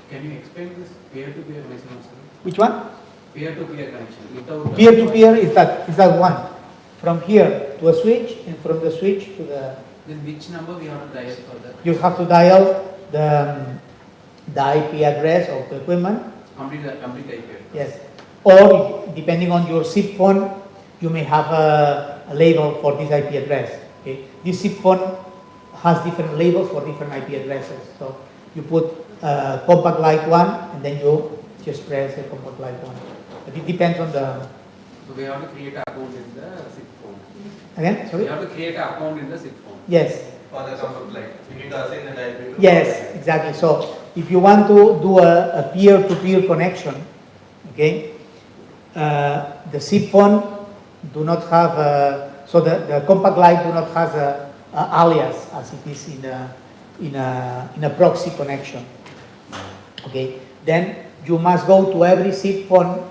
E: Can you explain this peer-to-peer messaging?
A: Which one?
E: Peer-to-peer connection. Without
A: Peer-to-peer is that one. From here to a switch, and from the switch to the...
E: Then which number we have to dial for that?
A: You have to dial the IP address of the equipment.
E: Complete IP.
A: Yes. Or depending on your SIP phone, you may have a label for this IP address. Okay. This SIP phone has different labels for different IP addresses. So you put Compact Lite 1, and then you just press the Compact Lite 1. But it depends on
E: So we have to create an account in the SIP phone.
A: Again,
E: We
A: sorry?
E: have to create an account in the SIP phone.
A: Yes.
B: For the Compact Lite, you need to assign the IP to.
A: Yes, exactly. So if you want to do a peer-to-peer connection, okay, the SIP phone do not have so the Compact Lite do not have a alias as it is in a proxy connection. Okay, then you must go to every SIP phone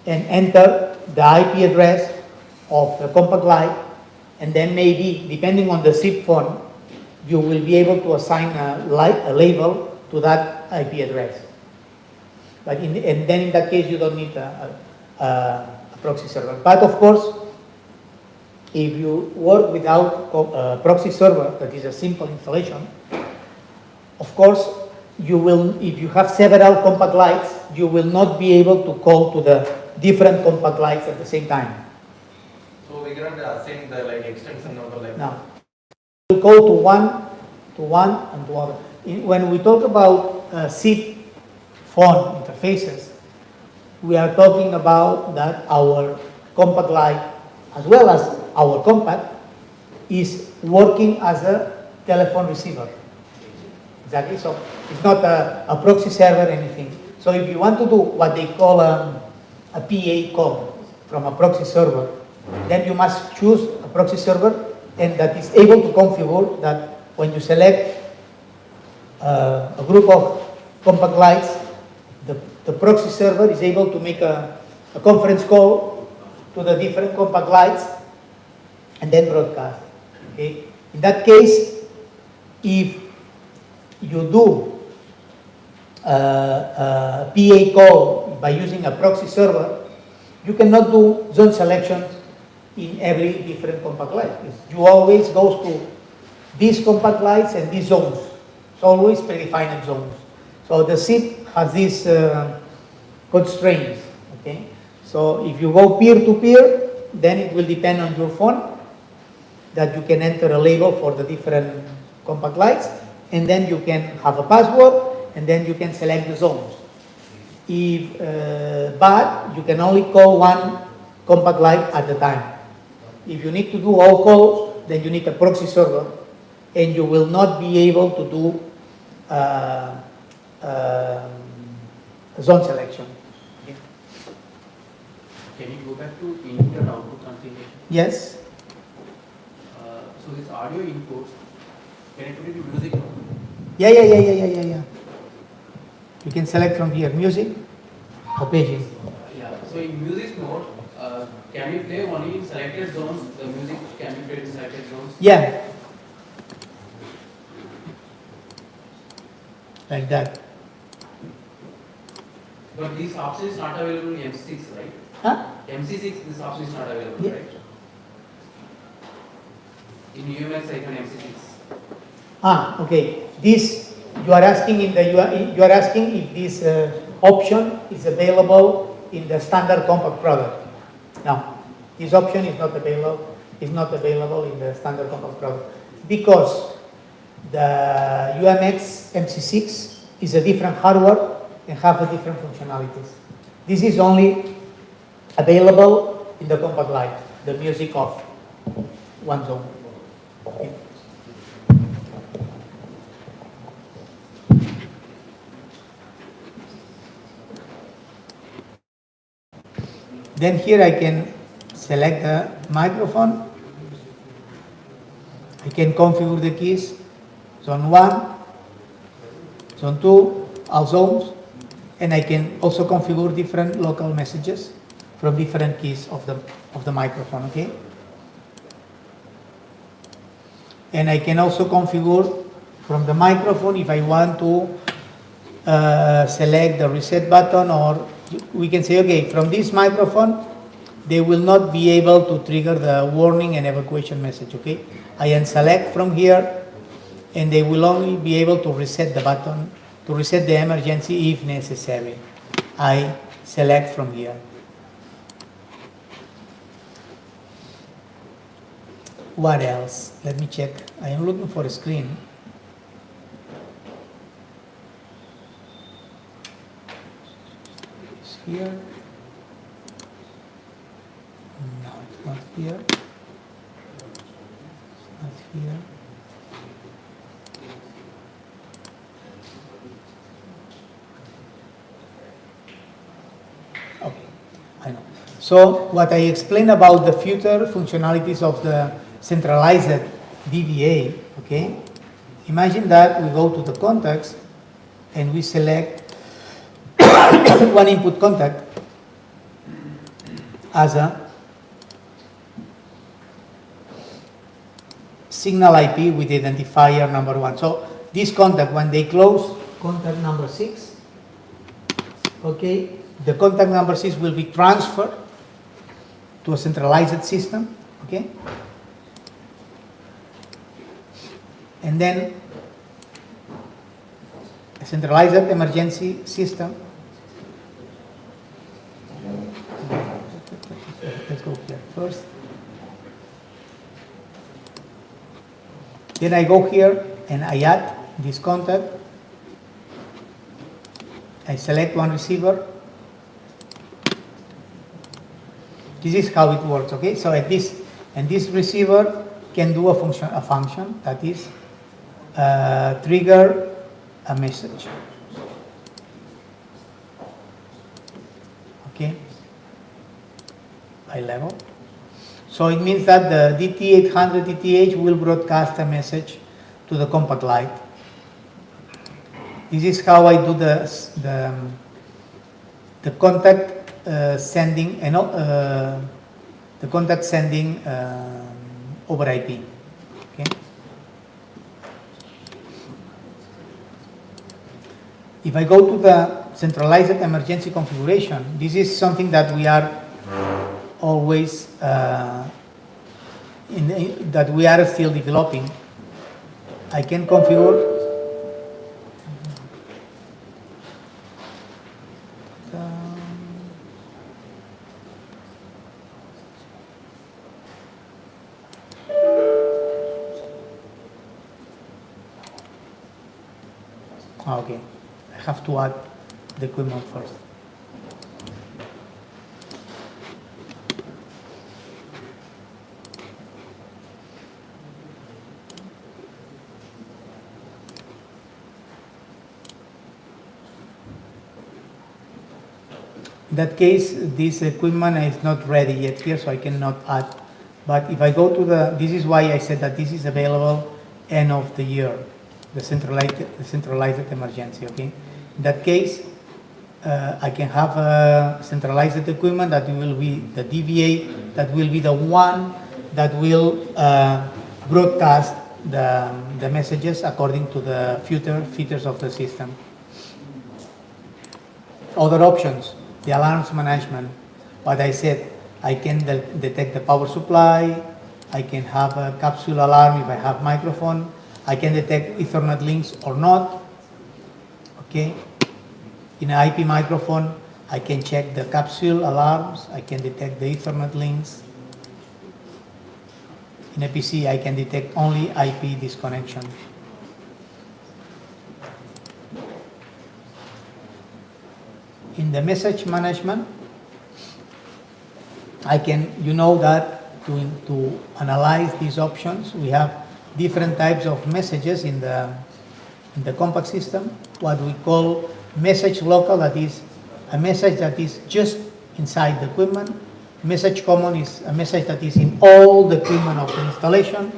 A: and enter the IP address of the Compact Lite, and then maybe depending on the SIP phone, you will be able to assign a label to that IP address. But and then in that case, you don't need a proxy server. But of course, if you work without a proxy server, that is a simple installation, of course, you will, if you have several Compact Lites, you will not be able to call to the different Compact Lites at the same time.
B: So we cannot assign the like extension number like.
A: Now, we call to one, and to other. When we talk about SIP phone interfaces, we are talking about that our Compact Lite, as well as our Compact, is working as a telephone receiver. Exactly. So it's not a proxy server or anything. So if you want to do what they call a PA call from a proxy server, then you must choose a proxy server and that is able to configure that when you select a group of Compact Lites, the proxy server is able to make a conference call to the different Compact Lites and then broadcast. Okay? In that case, if you do a PA call by using a proxy server, you cannot do zone selections in every different Compact Lite. You always go to these Compact Lites and these zones. It's always predefined zones. So the SIP has these constraints. Okay. So if you go peer-to-peer, then it will depend on your phone that you can enter a label for the different Compact Lites, and then you can have a password, and then you can select the zones. If but you can only call one Compact Lite at a time. If you need to do all calls, then you need a proxy server, and you will not be able to do zone selection.
E: Can you go back to input and output configuration?
A: Yes.
E: So this audio inputs, can I put it in music?
A: Yeah. You can select from here, music or paging.
E: Yeah. So in music mode, can you play only in selected zones? The music can be played in selected zones?
A: Yeah. Like that.
E: But this option is not available in MC6, right?
A: Huh?
E: MC6, this option is not available,
A: Yeah.
E: right? In UMX, I can MC6.
A: Okay. This you are asking you are asking if this option is available in the standard Compact product. No, this option is not available. Is not available in the standard Compact product because the UMX MC6 is a different hardware and have a different functionalities. This is only available in the Compact Lite, the music of one zone. Okay. Then here I can select the microphone. I can configure the keys, zone 1, zone 2, all zones, and I can also configure different local messages from different keys of the microphone, okay? And I can also configure from the microphone if I want to select the reset button, or we can say, okay, from this microphone, they will not be able to trigger the warning and evacuation message, okay? I unselect from here, and they will only be able to reset the button, to reset the emergency if necessary. I select from here. What else? Let me check. I am looking for a screen. It's here. here. Not here. Okay, I know. So what I explained about the future functionalities of the centralized DVA, okay? Imagine that we go to the contacts and we select one input contact as a signal IP with identifier number 1. So this contact, when they close contact number 6, okay, the contact number 6 will be transferred to a centralized system, okay? And then a centralized emergency system. Let's go here first. Then I go here and I add this contact. I select one receiver. This is how it works, okay? So at this, and this receiver can do a function that is trigger a message. Okay? By level. So it means that the DT800 DTH will broadcast a message to the Compact Lite. This is how I do the contact sending and the contact sending over IP. Okay. If I go to the centralized emergency configuration, this is something that we are always that we are still developing. I can configure okay, I have to add the equipment first. In that case, this equipment is not ready yet here, so I cannot add. But if I go to this is why I said that this is available end of the year, the centralized emergency, okay? In that case, I can have a centralized equipment that will be the DVA, that will be the one that will broadcast the messages according to the future features of the system. Other options, the alarms management. What I said, I can detect the power supply, I can have a capsule alarm if I have microphone, I can detect Ethernet links or not. Okay. In an IP microphone, I can check the capsule alarms, I can detect the Ethernet links. In a PC, I can detect only IP disconnection. In the message management, I can, you know that to analyze these options, we have different types of messages in the compact system. What we call message local, that is a message that is just inside the equipment. Message common is a message that is in all the equipment of the installation.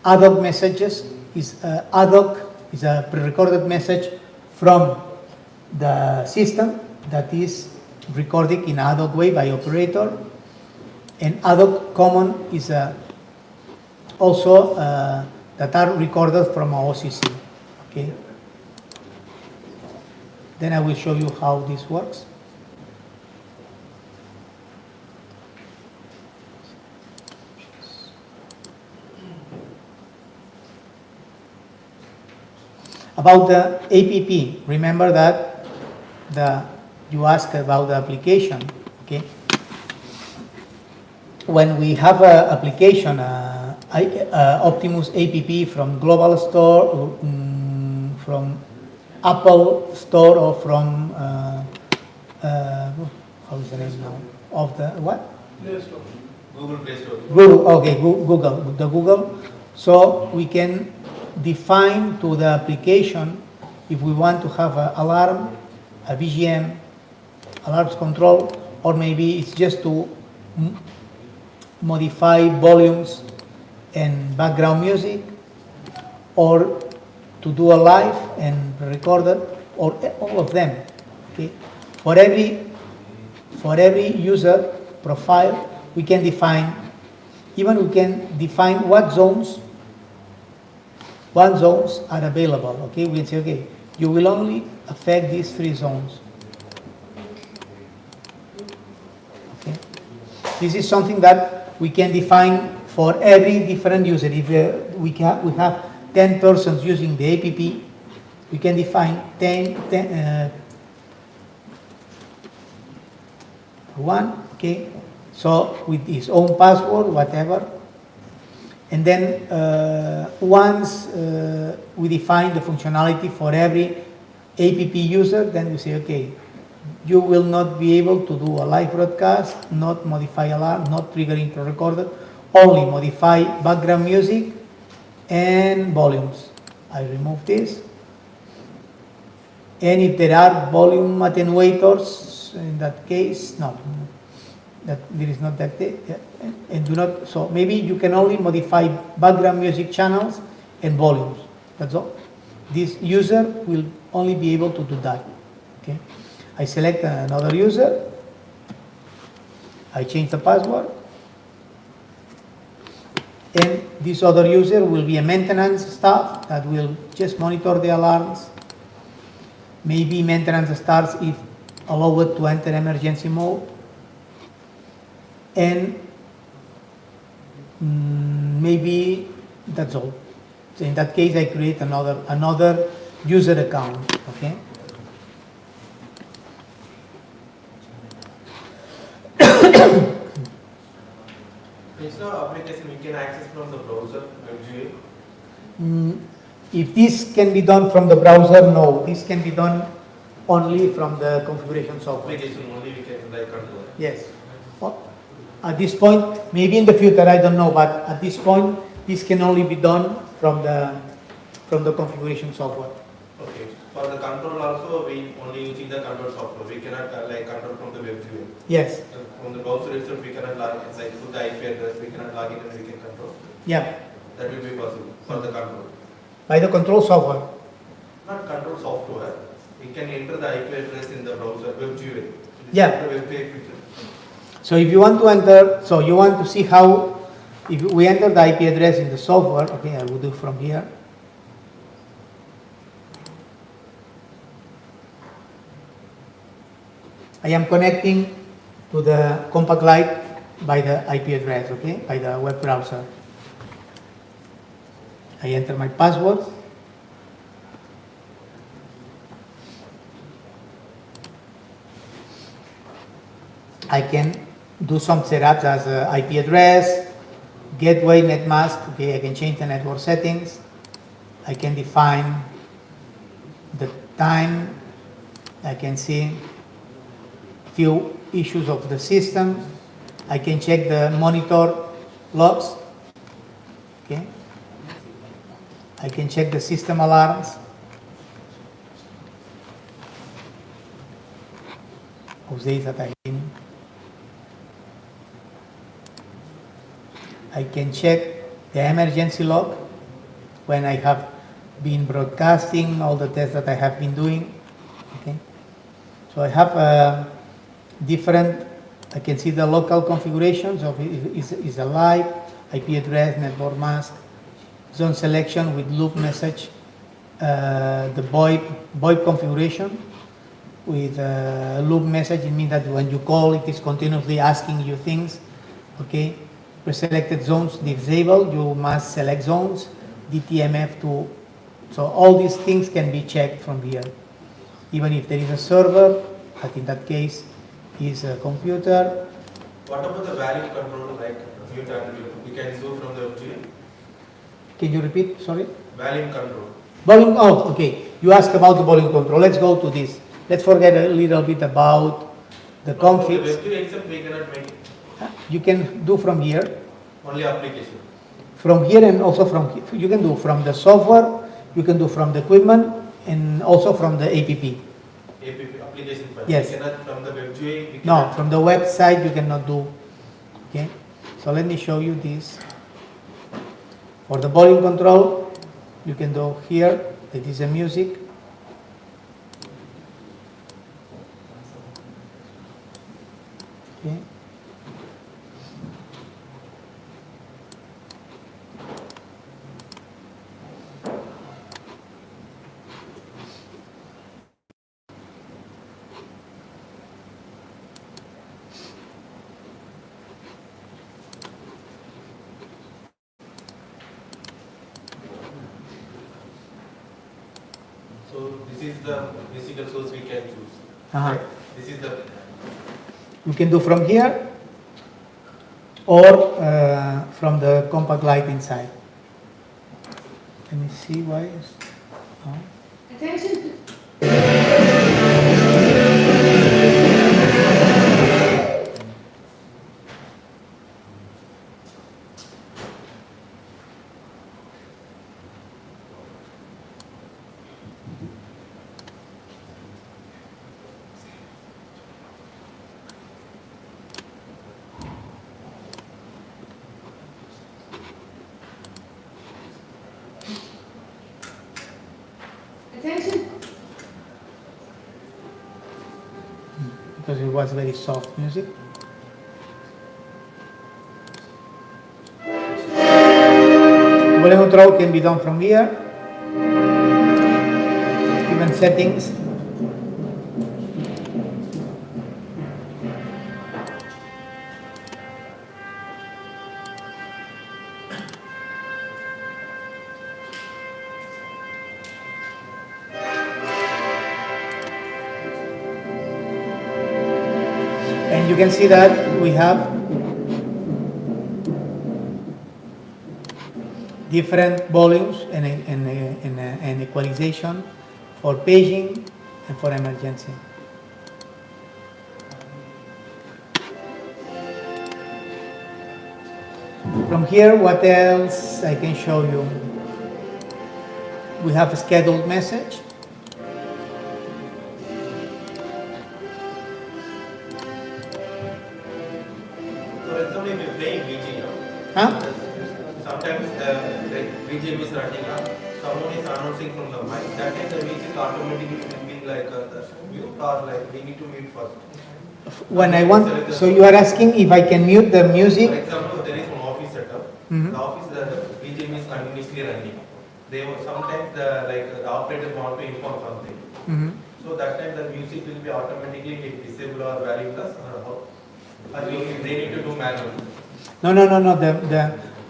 A: Ad hoc messages is ad hoc is a pre-recorded message from the system that is recorded in ad hoc way by operator. And ad hoc common is also that are recorded from a OCC. Okay. Then I will show you how this works. About the APP, remember that you asked about the application, okay? When we have an application, Optimus APP from Global Store, from Apple Store, or from how is the name now? Of the what?
F: Play Store.
B: Google Play Store.
A: Google, okay, Google. So we can define to the application if we want to have an alarm, a VGM, alarms control, or maybe it's just to modify volumes and background music, or to do a live and record it, or all of them. Okay, for every user profile, we can define. Even we can define what zones are available. Okay, we can say, okay, you will only affect these 3 zones. Okay, this is something that we can define for every different user. If we have 10 persons using the app, we can define 1, okay, so with his own password, whatever. And then once we define the functionality for every app user, then we say, okay, you will not be able to do a live broadcast, not modify alarm, not trigger intro recorder, only modify background music and volumes. I remove this. And if there are volume attenuators, in that case, no, that there is not that, and do not, so maybe you can only modify background music channels and volumes, that's all. This user will only be able to do that, okay. I select another user, I change the password, and this other user will be a maintenance staff that will just monitor the alarms. Maybe maintenance starts if allowed to enter emergency mode, and maybe that's all. So in that case, I create another user account. Okay.
B: Instead of application, we can access from the browser, WebGL.
A: If this can be done from the browser, no. This can be done only from the configuration software.
B: Application only we can like control.
A: Yes. At this point, maybe in the future, I don't know, but at this point, this can only be done from the configuration software.
B: Okay. For the control also, we only using the control software. We cannot like control from the WebGL.
A: Yes.
B: From the browser itself, we cannot log in, like put the IP address, we cannot log in and we can control.
A: Yeah.
B: That will be possible for the control.
A: By the control software.
B: Not control software. We can enter the IP address in the browser, WebGL.
A: Yeah.
B: The webpage feature.
A: So if you want to enter, so you want to see how, if we enter the IP address in the software, okay, I will do from here. I am connecting to the Compact Lite by the IP address, okay, by the web browser. I enter my password. I can do some setups as IP address, gateway, netmask, okay, I can change the network settings. I can define the time. I can see few issues of the system. I can check the monitor logs. Okay. I can check the system alarms. Of days that I in. I can check the emergency log when I have been broadcasting all the tests that I have been doing. Okay. So I have different, I can see the local configurations of is a live, IP address, network mask, zone selection with loop message, the VoIP configuration with loop message. It means that when you call, it is continuously asking you things. Okay, preselected zones disabled, you must select zones, DTMF to, so all these things can be checked from here. Even if there is a server, but in that case is a computer.
B: What about the volume control, like mute and we can do from the WebGL?
A: Can you repeat, sorry?
B: Volume control.
A: Volume, oh, okay. You asked about the volume control. Let's go to this. Let's forget a little bit about the
B: From the
A: configs.
B: WebGL itself, we cannot make it.
A: You can do from here.
B: Only application.
A: From here and also from here. You can do from the software, you can do from the equipment, and also from the APP.
B: APP application file.
A: Yes.
B: We cannot from the web GUI. We
A: No,
B: cannot-
A: from the website you cannot do. Okay, so let me show you this. For the volume control, you can do here. It is a music. Okay.
B: So this is the musical source we can choose.
A: Uh-huh.
B: Right? This is the
A: You can do from here or from the compact light inside. Let me see why. Oh.
G: Attention. Attention.
A: Because it was very soft music. Volume control can be done from here. Even settings. And you can see that we have different volumes and equalization for paging and for emergency. From here, what else I can show you? We have a scheduled message.
B: for example, if you're playing BGM,
A: Huh?
B: sometimes the BGM is running up, someone is announcing from the mic. That time the music automatically will be like the mute or like we need to mute first.
A: When I want, so you are asking if I can mute the
B: For
A: music?
B: example, there is an office setup.
A: Mhm.
B: The office the BGM is continuously running. They will sometimes the operator want to inform something.
A: Mhm.
B: So that time the music will be automatically disabled or value plus or how? Or they need to do manually.
A: No. The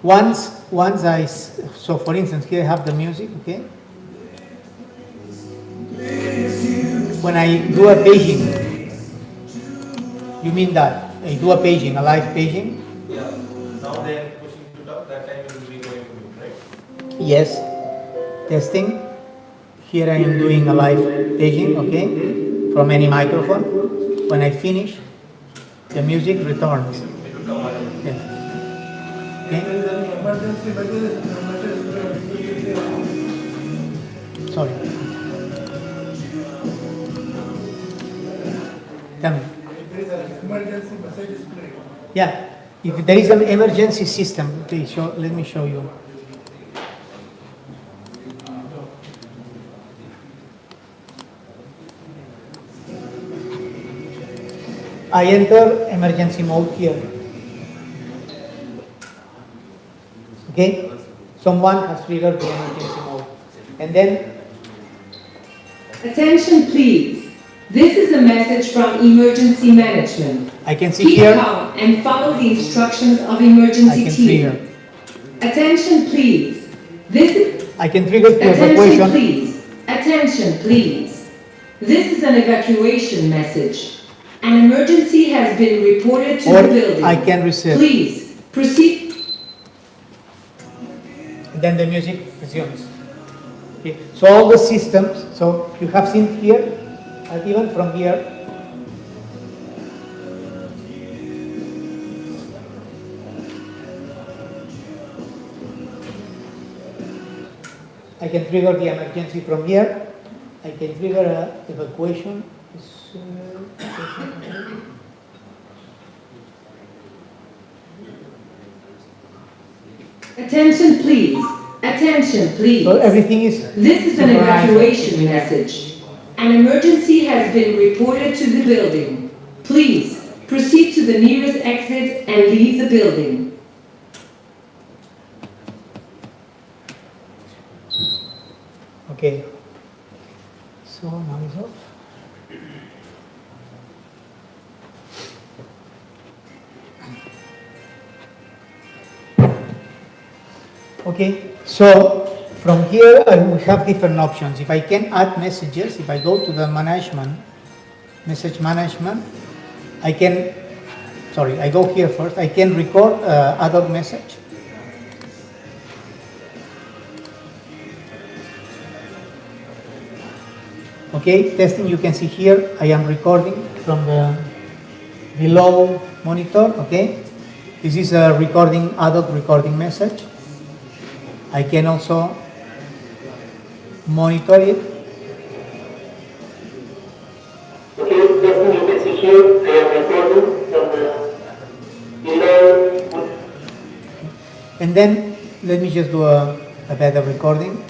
A: once so for instance, here I have the music, okay? When I do a paging, you mean that I do a paging, a live paging?
B: Yeah. Now they are pushing to top. That time it will be going to mute, right?
A: Yes. Testing. Here I am doing a live paging, okay? From any microphone. When I finish, the music returns.
B: It will come out.
A: Yes. Okay? Sorry. Tell me.
F: Emergency message is played.
A: Yeah. If there is an emergency system, okay, let me show you. I enter emergency mode here. Okay? Someone has triggered the emergency mode. And then
G: Attention please. This is a message from emergency management.
A: I can see
G: Keep
A: here,
G: calm and follow the instructions of
A: I
G: emergency
A: can
G: team.
A: trigger.
G: Attention please. This is
A: I can trigger the
G: Attention
A: evacuation.
G: please. Attention please. This is an evacuation message. An emergency has been reported to
A: Or
G: the building.
A: I can reset.
G: Please proceed.
A: And then the music resumes. Okay. So all the systems, so you have seen here, and even from here, I can trigger the emergency from here. I can trigger a evacuation.
G: Attention please. Attention please.
A: So everything is.
G: This is an
A: synchronized.
G: evacuation message. An emergency has been reported to the building. Please proceed to the nearest exit and leave the building.
A: Okay. So now it's off. Okay, so from here we have different options. If I can add messages, if I go to the management, message management, I can, sorry, I go here first, I can record ad hoc message. Okay, testing, you can see here, I am recording from the below monitor, okay? This is a recording, ad hoc recording message. I can also monitor it. Okay, testing, you can see here, I am recording from the below. And then, let me just do a better recording.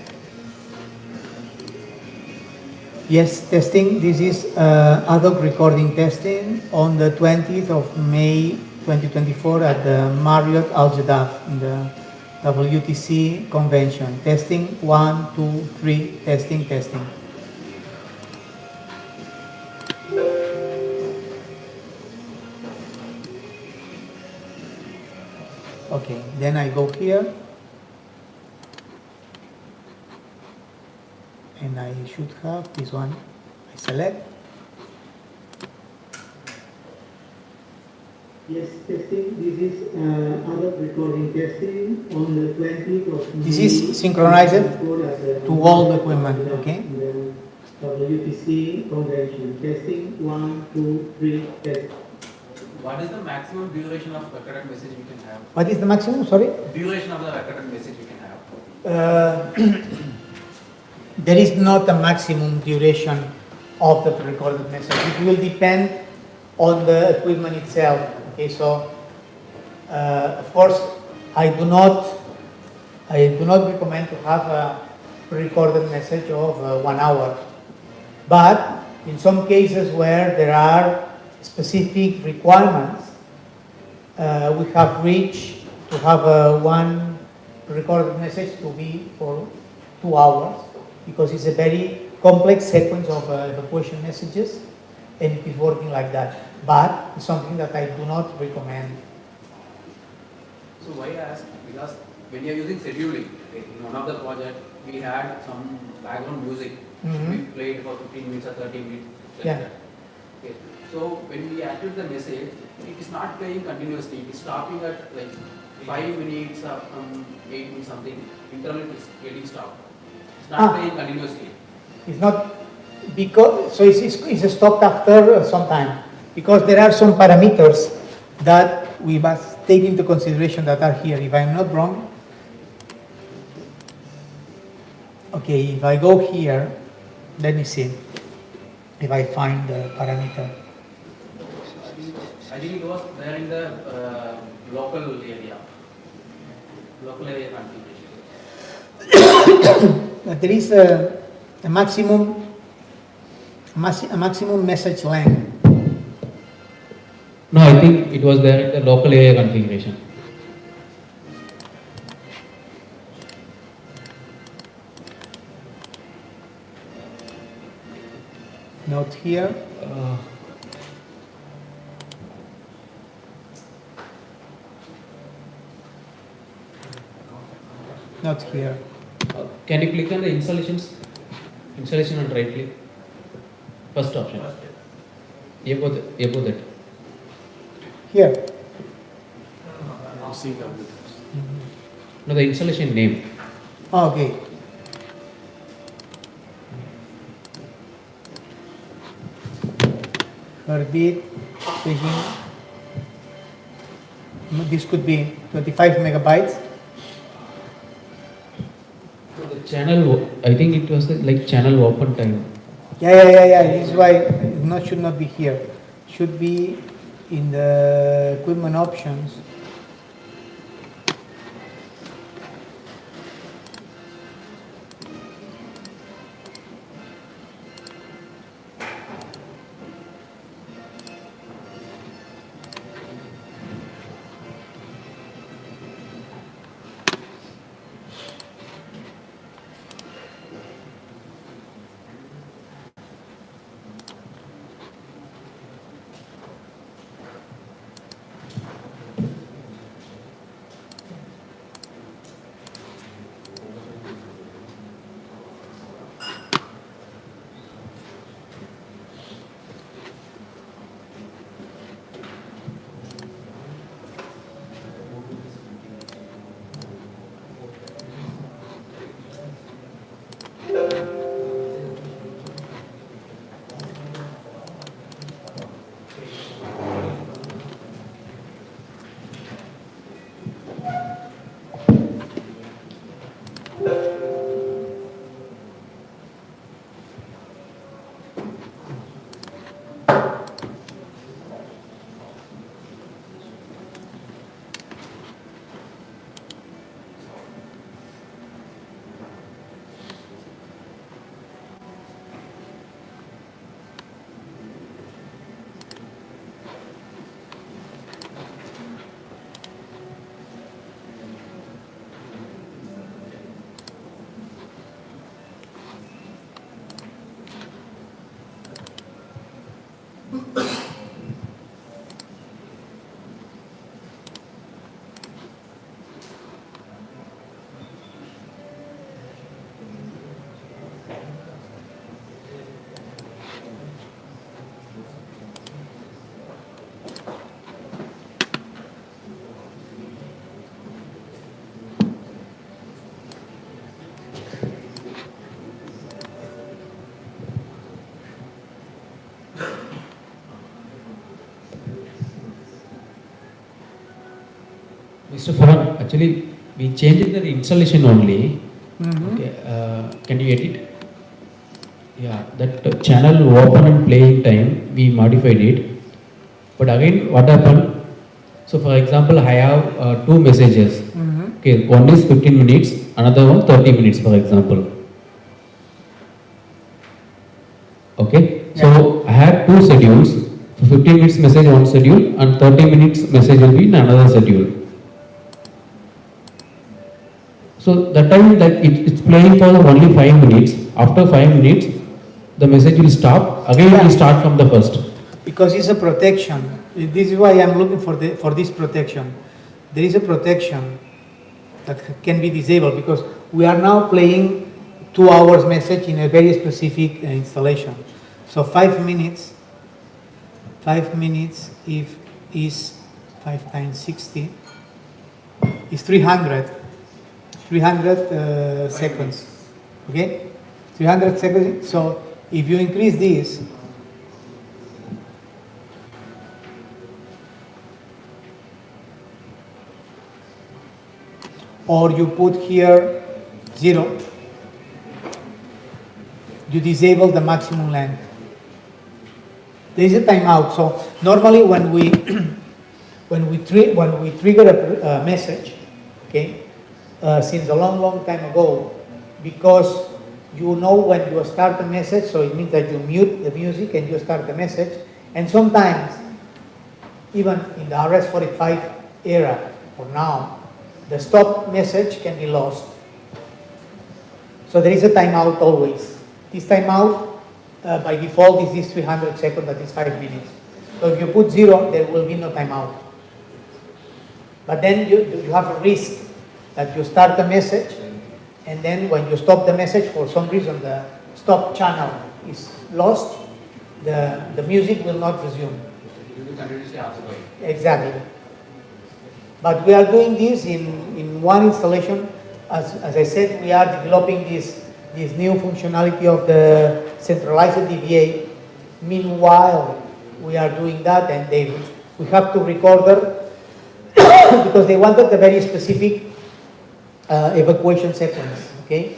A: Yes, testing. This is ad hoc recording testing on the 20th of May 2024 at the Marriott Al Jadaf in the WTC convention. Testing 1, 2, 3. Testing, testing. Okay, then I go here. And I should have this one. I select. Yes, testing. This is other recording testing on the 20th of May. This is synchronized to all the equipment, okay? The WTC convention. Testing 1, 2, 3, test.
E: What is the maximum duration of recorded message we can have?
A: What is the maximum? Sorry?
E: Duration of the recorded message we can have.
A: There is not a maximum duration of the recorded message. It will depend on the equipment itself. Okay, so of course I do not recommend to have a pre-recorded message of 1 hour. But in some cases where there are specific requirements, we have reached to have one recorded message to be for 2 hours. Because it's a very complex sequence of evacuation messages, and it is working like that. But it's something that I do not recommend.
E: So why I ask? Because when you are using scheduling, in one of the projects, we had some background music.
A: Mm-hmm.
E: We played for 15 minutes or 30 minutes. Like
A: Yeah.
E: that. Okay. So when we activate the message, it is not playing continuously. It is stopping at like 5 minutes or 8 minutes something. Interval is getting stopped. It's not playing continuously.
A: It's not because so it's stopped after some time because there are some parameters that we must take into consideration that are here. If I'm not wrong, okay. If I go here, let me see if I find the parameter.
E: I think it was there in the local area configuration.
A: There is a maximum message length.
E: No, I think it was there in the local area configuration.
A: Not here. Not here.
E: Can you click on the installation and right click? First option. Above that.
A: Here.
E: No, the installation name.
A: Okay. Forbid taking. This could be 25 megabytes.
E: So the channel, I think it was like channel open time.
A: Yeah. This is why it should not be here. Should be in the equipment options.
E: Mr. Ferran, actually we changed the installation only. Okay, can you edit? Yeah, that channel open and playing time we modified it. But again, what happened? So for example, I have two messages. Okay, one is 15 minutes, another one 30 minutes, for example. Okay, so I had two schedules. So 15 minutes message one schedule and 30 minutes message will be in another schedule. So that time that it's playing for only 5 minutes. After 5 minutes, the message will stop. Again, it will start from the first.
A: Because it's a protection. This is why I'm looking for this protection. There is a protection that can be disabled because we are now playing 2 hours message in a very specific installation. So 5 minutes if is 5 times 60 is 300 seconds. Okay, 300 seconds. So if you increase this, or you put here 0, you disable the maximum length. There is a timeout. So normally when we trigger a message, okay, since a long time ago, because you know when you start a message, so it means that you mute the music and you start the message, and sometimes even in the RS-45 era or now, the stop message can be lost. So there is a timeout always. This timeout by default is this 300 seconds, that is 5 minutes. So if you put 0, there will be no timeout. But then you have a risk that you start the message, and then when you stop the message, for some reason the stop channel is lost, the music will not resume.
E: It will continuously occupy.
A: Exactly. But we are doing this in one installation. As I said, we are developing this new functionality of the centralized DVA. Meanwhile, we are doing that, and we have to recorder because they wanted a very specific evacuation sequence. Okay,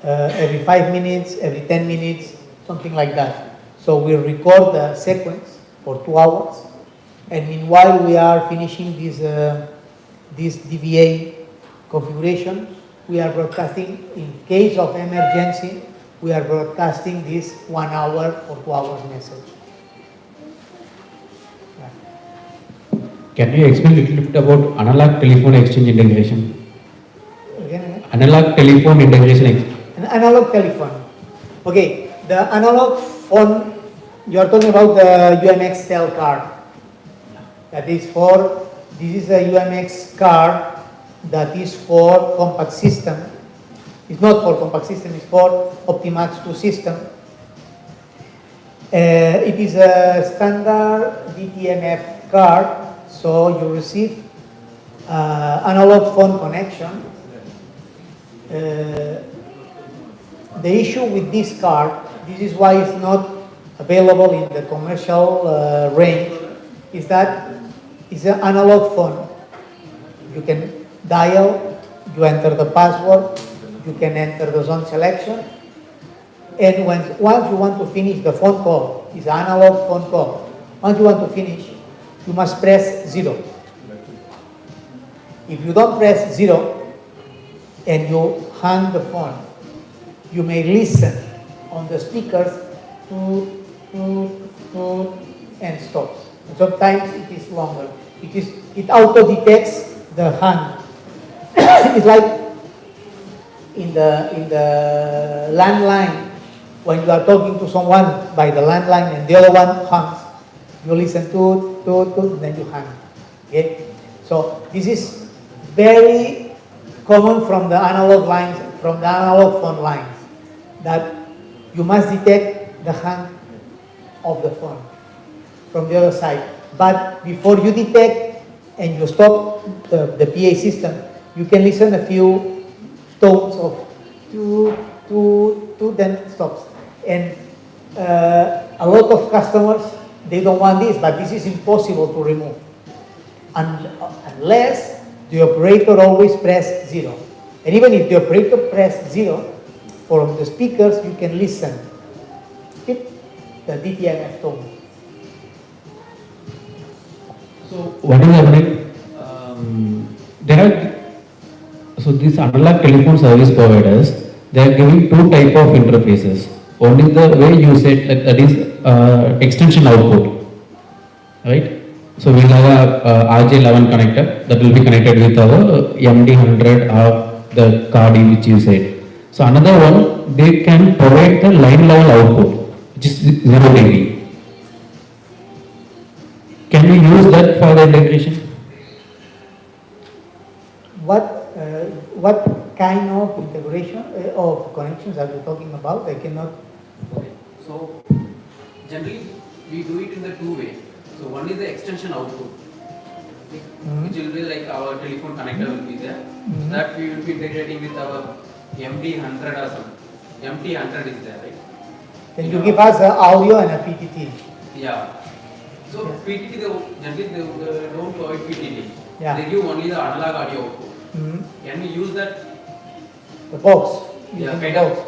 A: every 5 minutes, every 10 minutes, something like that. So we record the sequence for 2 hours, and meanwhile we are finishing this DVA configuration. We are broadcasting, in case of emergency, we are broadcasting this 1 hour or 2 hours message.
H: Can you explain a little bit about analog telephone exchange integration?
A: Again?
H: Analog telephone integration.
A: An analog telephone. Okay, the analog phone, you are talking about the UMX cell card. That is for, this is a UMX card that is for compact system. It's not for compact system, it's for OPTIMUS 2 system. It is a standard DTMF card, so you receive analog phone connection. The issue with this card, this is why it's not available in the commercial range, is that it's an analog phone. You can dial, you enter the password, you can enter the zone selection, and once you want to finish the phone call, it's an analog phone call. Once you want to finish, you must press 0. If you don't press 0 and you hang the phone, you may listen on the speakers and stops. Sometimes it is longer. It auto detects the hang. It's like in the landline, when you are talking to someone by the landline and the other one hangs, you listen to, then you hang. Okay? So this is very common from the analog lines, from the analog phone lines, that you must detect the hang of the phone from the other side. But before you detect and you stop the PA system, you can listen a few tones of then it stops. And a lot of customers, they don't want this, but this is impossible to remove. Unless the operator always press 0. And even if the operator press 0, from the speakers you can listen the DTMF tone.
H: So what is happening? So these analog telephone service providers, they are giving 2 type of interfaces. One is the way you said, that is extension output, right? So we have a RJ11 connector that will be connected with our MD100 or the card which you said. So another one, they can provide the line level output, which is 0 dB. Can we use that for the integration?
A: What kind of integration of connections are you talking about? I cannot.
E: Okay. So generally we do it in the 2 ways. So one is the extension output, which will be like our telephone connector will be there. That we will be integrating with our MD100 or something. MT100 is there, right?
A: Then you give us audio and a PTT.
E: Yeah. So PTT, generally they don't provide PTT.
A: Yeah.
E: They give only the analog audio output. Can we use that?
A: The box.
E: Yeah,
A: The
E: kind
A: box.
E: of.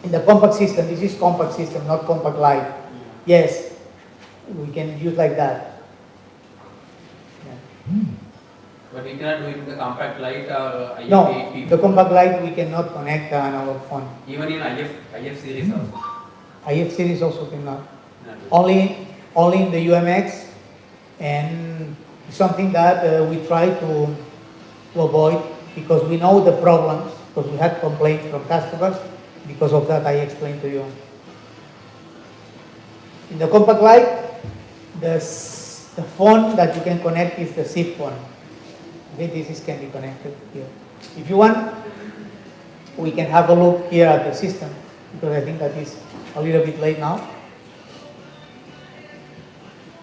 A: In the compact system, this is compact system, not Compact Lite. Yes, we can use like that. Yeah.
E: But we cannot do it in the Compact Lite or IF.
A: No, the Compact Lite we cannot connect the analog phone.
E: Even in IF series also.
A: IF series also cannot.
E: Cannot do it.
A: Only in the UMX, and something that we try to avoid, because we know the problems, because we had complaints from customers. Because of that, I explained to you. In the Compact Lite, the phone that you can connect is the SIP phone. Okay, this can be connected here. If you want, we can have a look here at the system, because I think that is a little bit late now.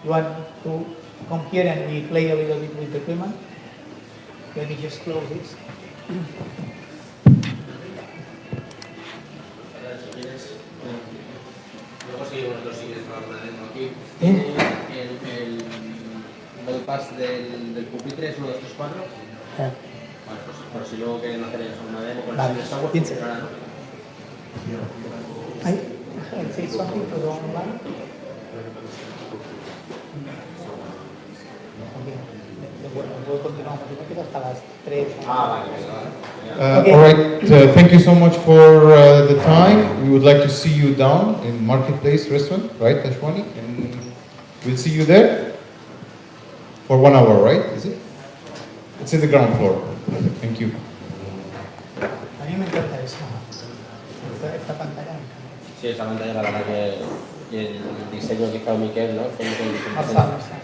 A: You want to come here and we play a little bit with the equipment? Let me just close this.
D: Luego seguimos nosotros si quieres hablando aquí.
A: ¿Eh?
D: El bypass del pupitre es 1, 2, 3, 4.
A: Yeah.
D: Vale, pues Por si luego quieren hacer ellos una demo con
A: Vale,
D: el software,
A: 15.
D: funcionará, ¿no?
A: I say something to the online. Voy a continuar hasta las 3.
D: Ah, vale, vale.
A: Okay.
I: All right, thank you so much for the time. We would like to see you down in Marketplace Restaurant, right, Ashwani? And we'll see you there for 1 hour, right? Is it? It's in the ground floor. Thank you.
A: A mí me encanta eso. Esta pantalla me encanta.
D: Sí, esa pantalla la verdad que y el diseño que hizo Miquel, ¿no? Fue muy
A: Más sano, más sano.